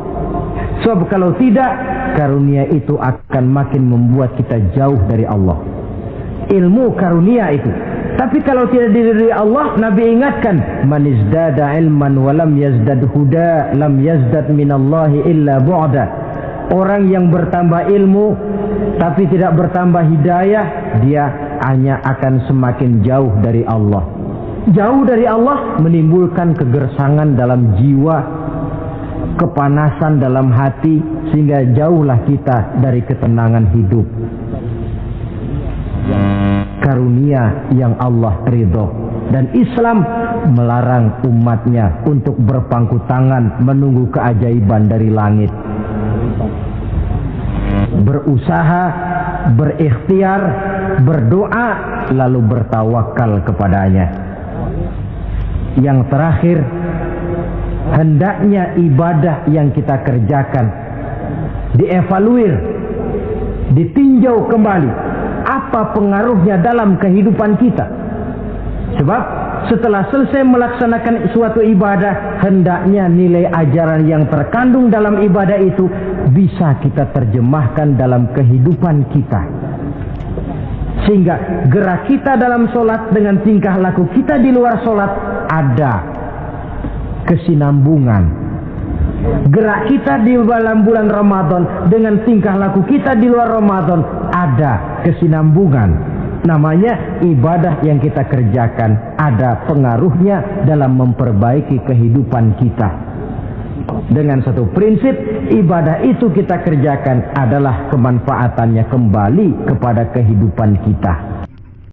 Speaker 2: Sebab kalau tidak, karunia itu akan makin membuat kita jauh dari Allah. Ilmu karunia itu. Tapi kalau tidak diridhoi Allah, Nabi ingatkan, man izdada ilman wa lam yazdad huda lam yazdad minallahi illa bu'da. Orang yang bertambah ilmu tapi tidak bertambah hidayah, dia hanya akan semakin jauh dari Allah. Jauh dari Allah menimbulkan kegersangan dalam jiwa, kepanasan dalam hati, sehingga jauhlah kita dari ketenangan hidup. Karunia yang Allah ridho, dan Islam melarang umatnya untuk berpangku tangan menunggu keajaiban dari langit. Berusaha, berikhtiar, berdoa, lalu bertawakal kepadanya. Yang terakhir, hendaknya ibadah yang kita kerjakan dievaluir, ditinjau kembali apa pengaruhnya dalam kehidupan kita. Sebab setelah selesai melaksanakan suatu ibadah, hendaknya nilai ajaran yang terkandung dalam ibadah itu bisa kita terjemahkan dalam kehidupan kita. Sehingga gerak kita dalam sholat dengan tingkah laku kita di luar sholat ada kesinambungan. Gerak kita di dalam bulan Ramadan dengan tingkah laku kita di luar Ramadan ada kesinambungan. Namanya ibadah yang kita kerjakan ada pengaruhnya dalam memperbaiki kehidupan kita. Dengan satu prinsip, ibadah itu kita kerjakan adalah kemanfaatannya kembali kepada kehidupan kita.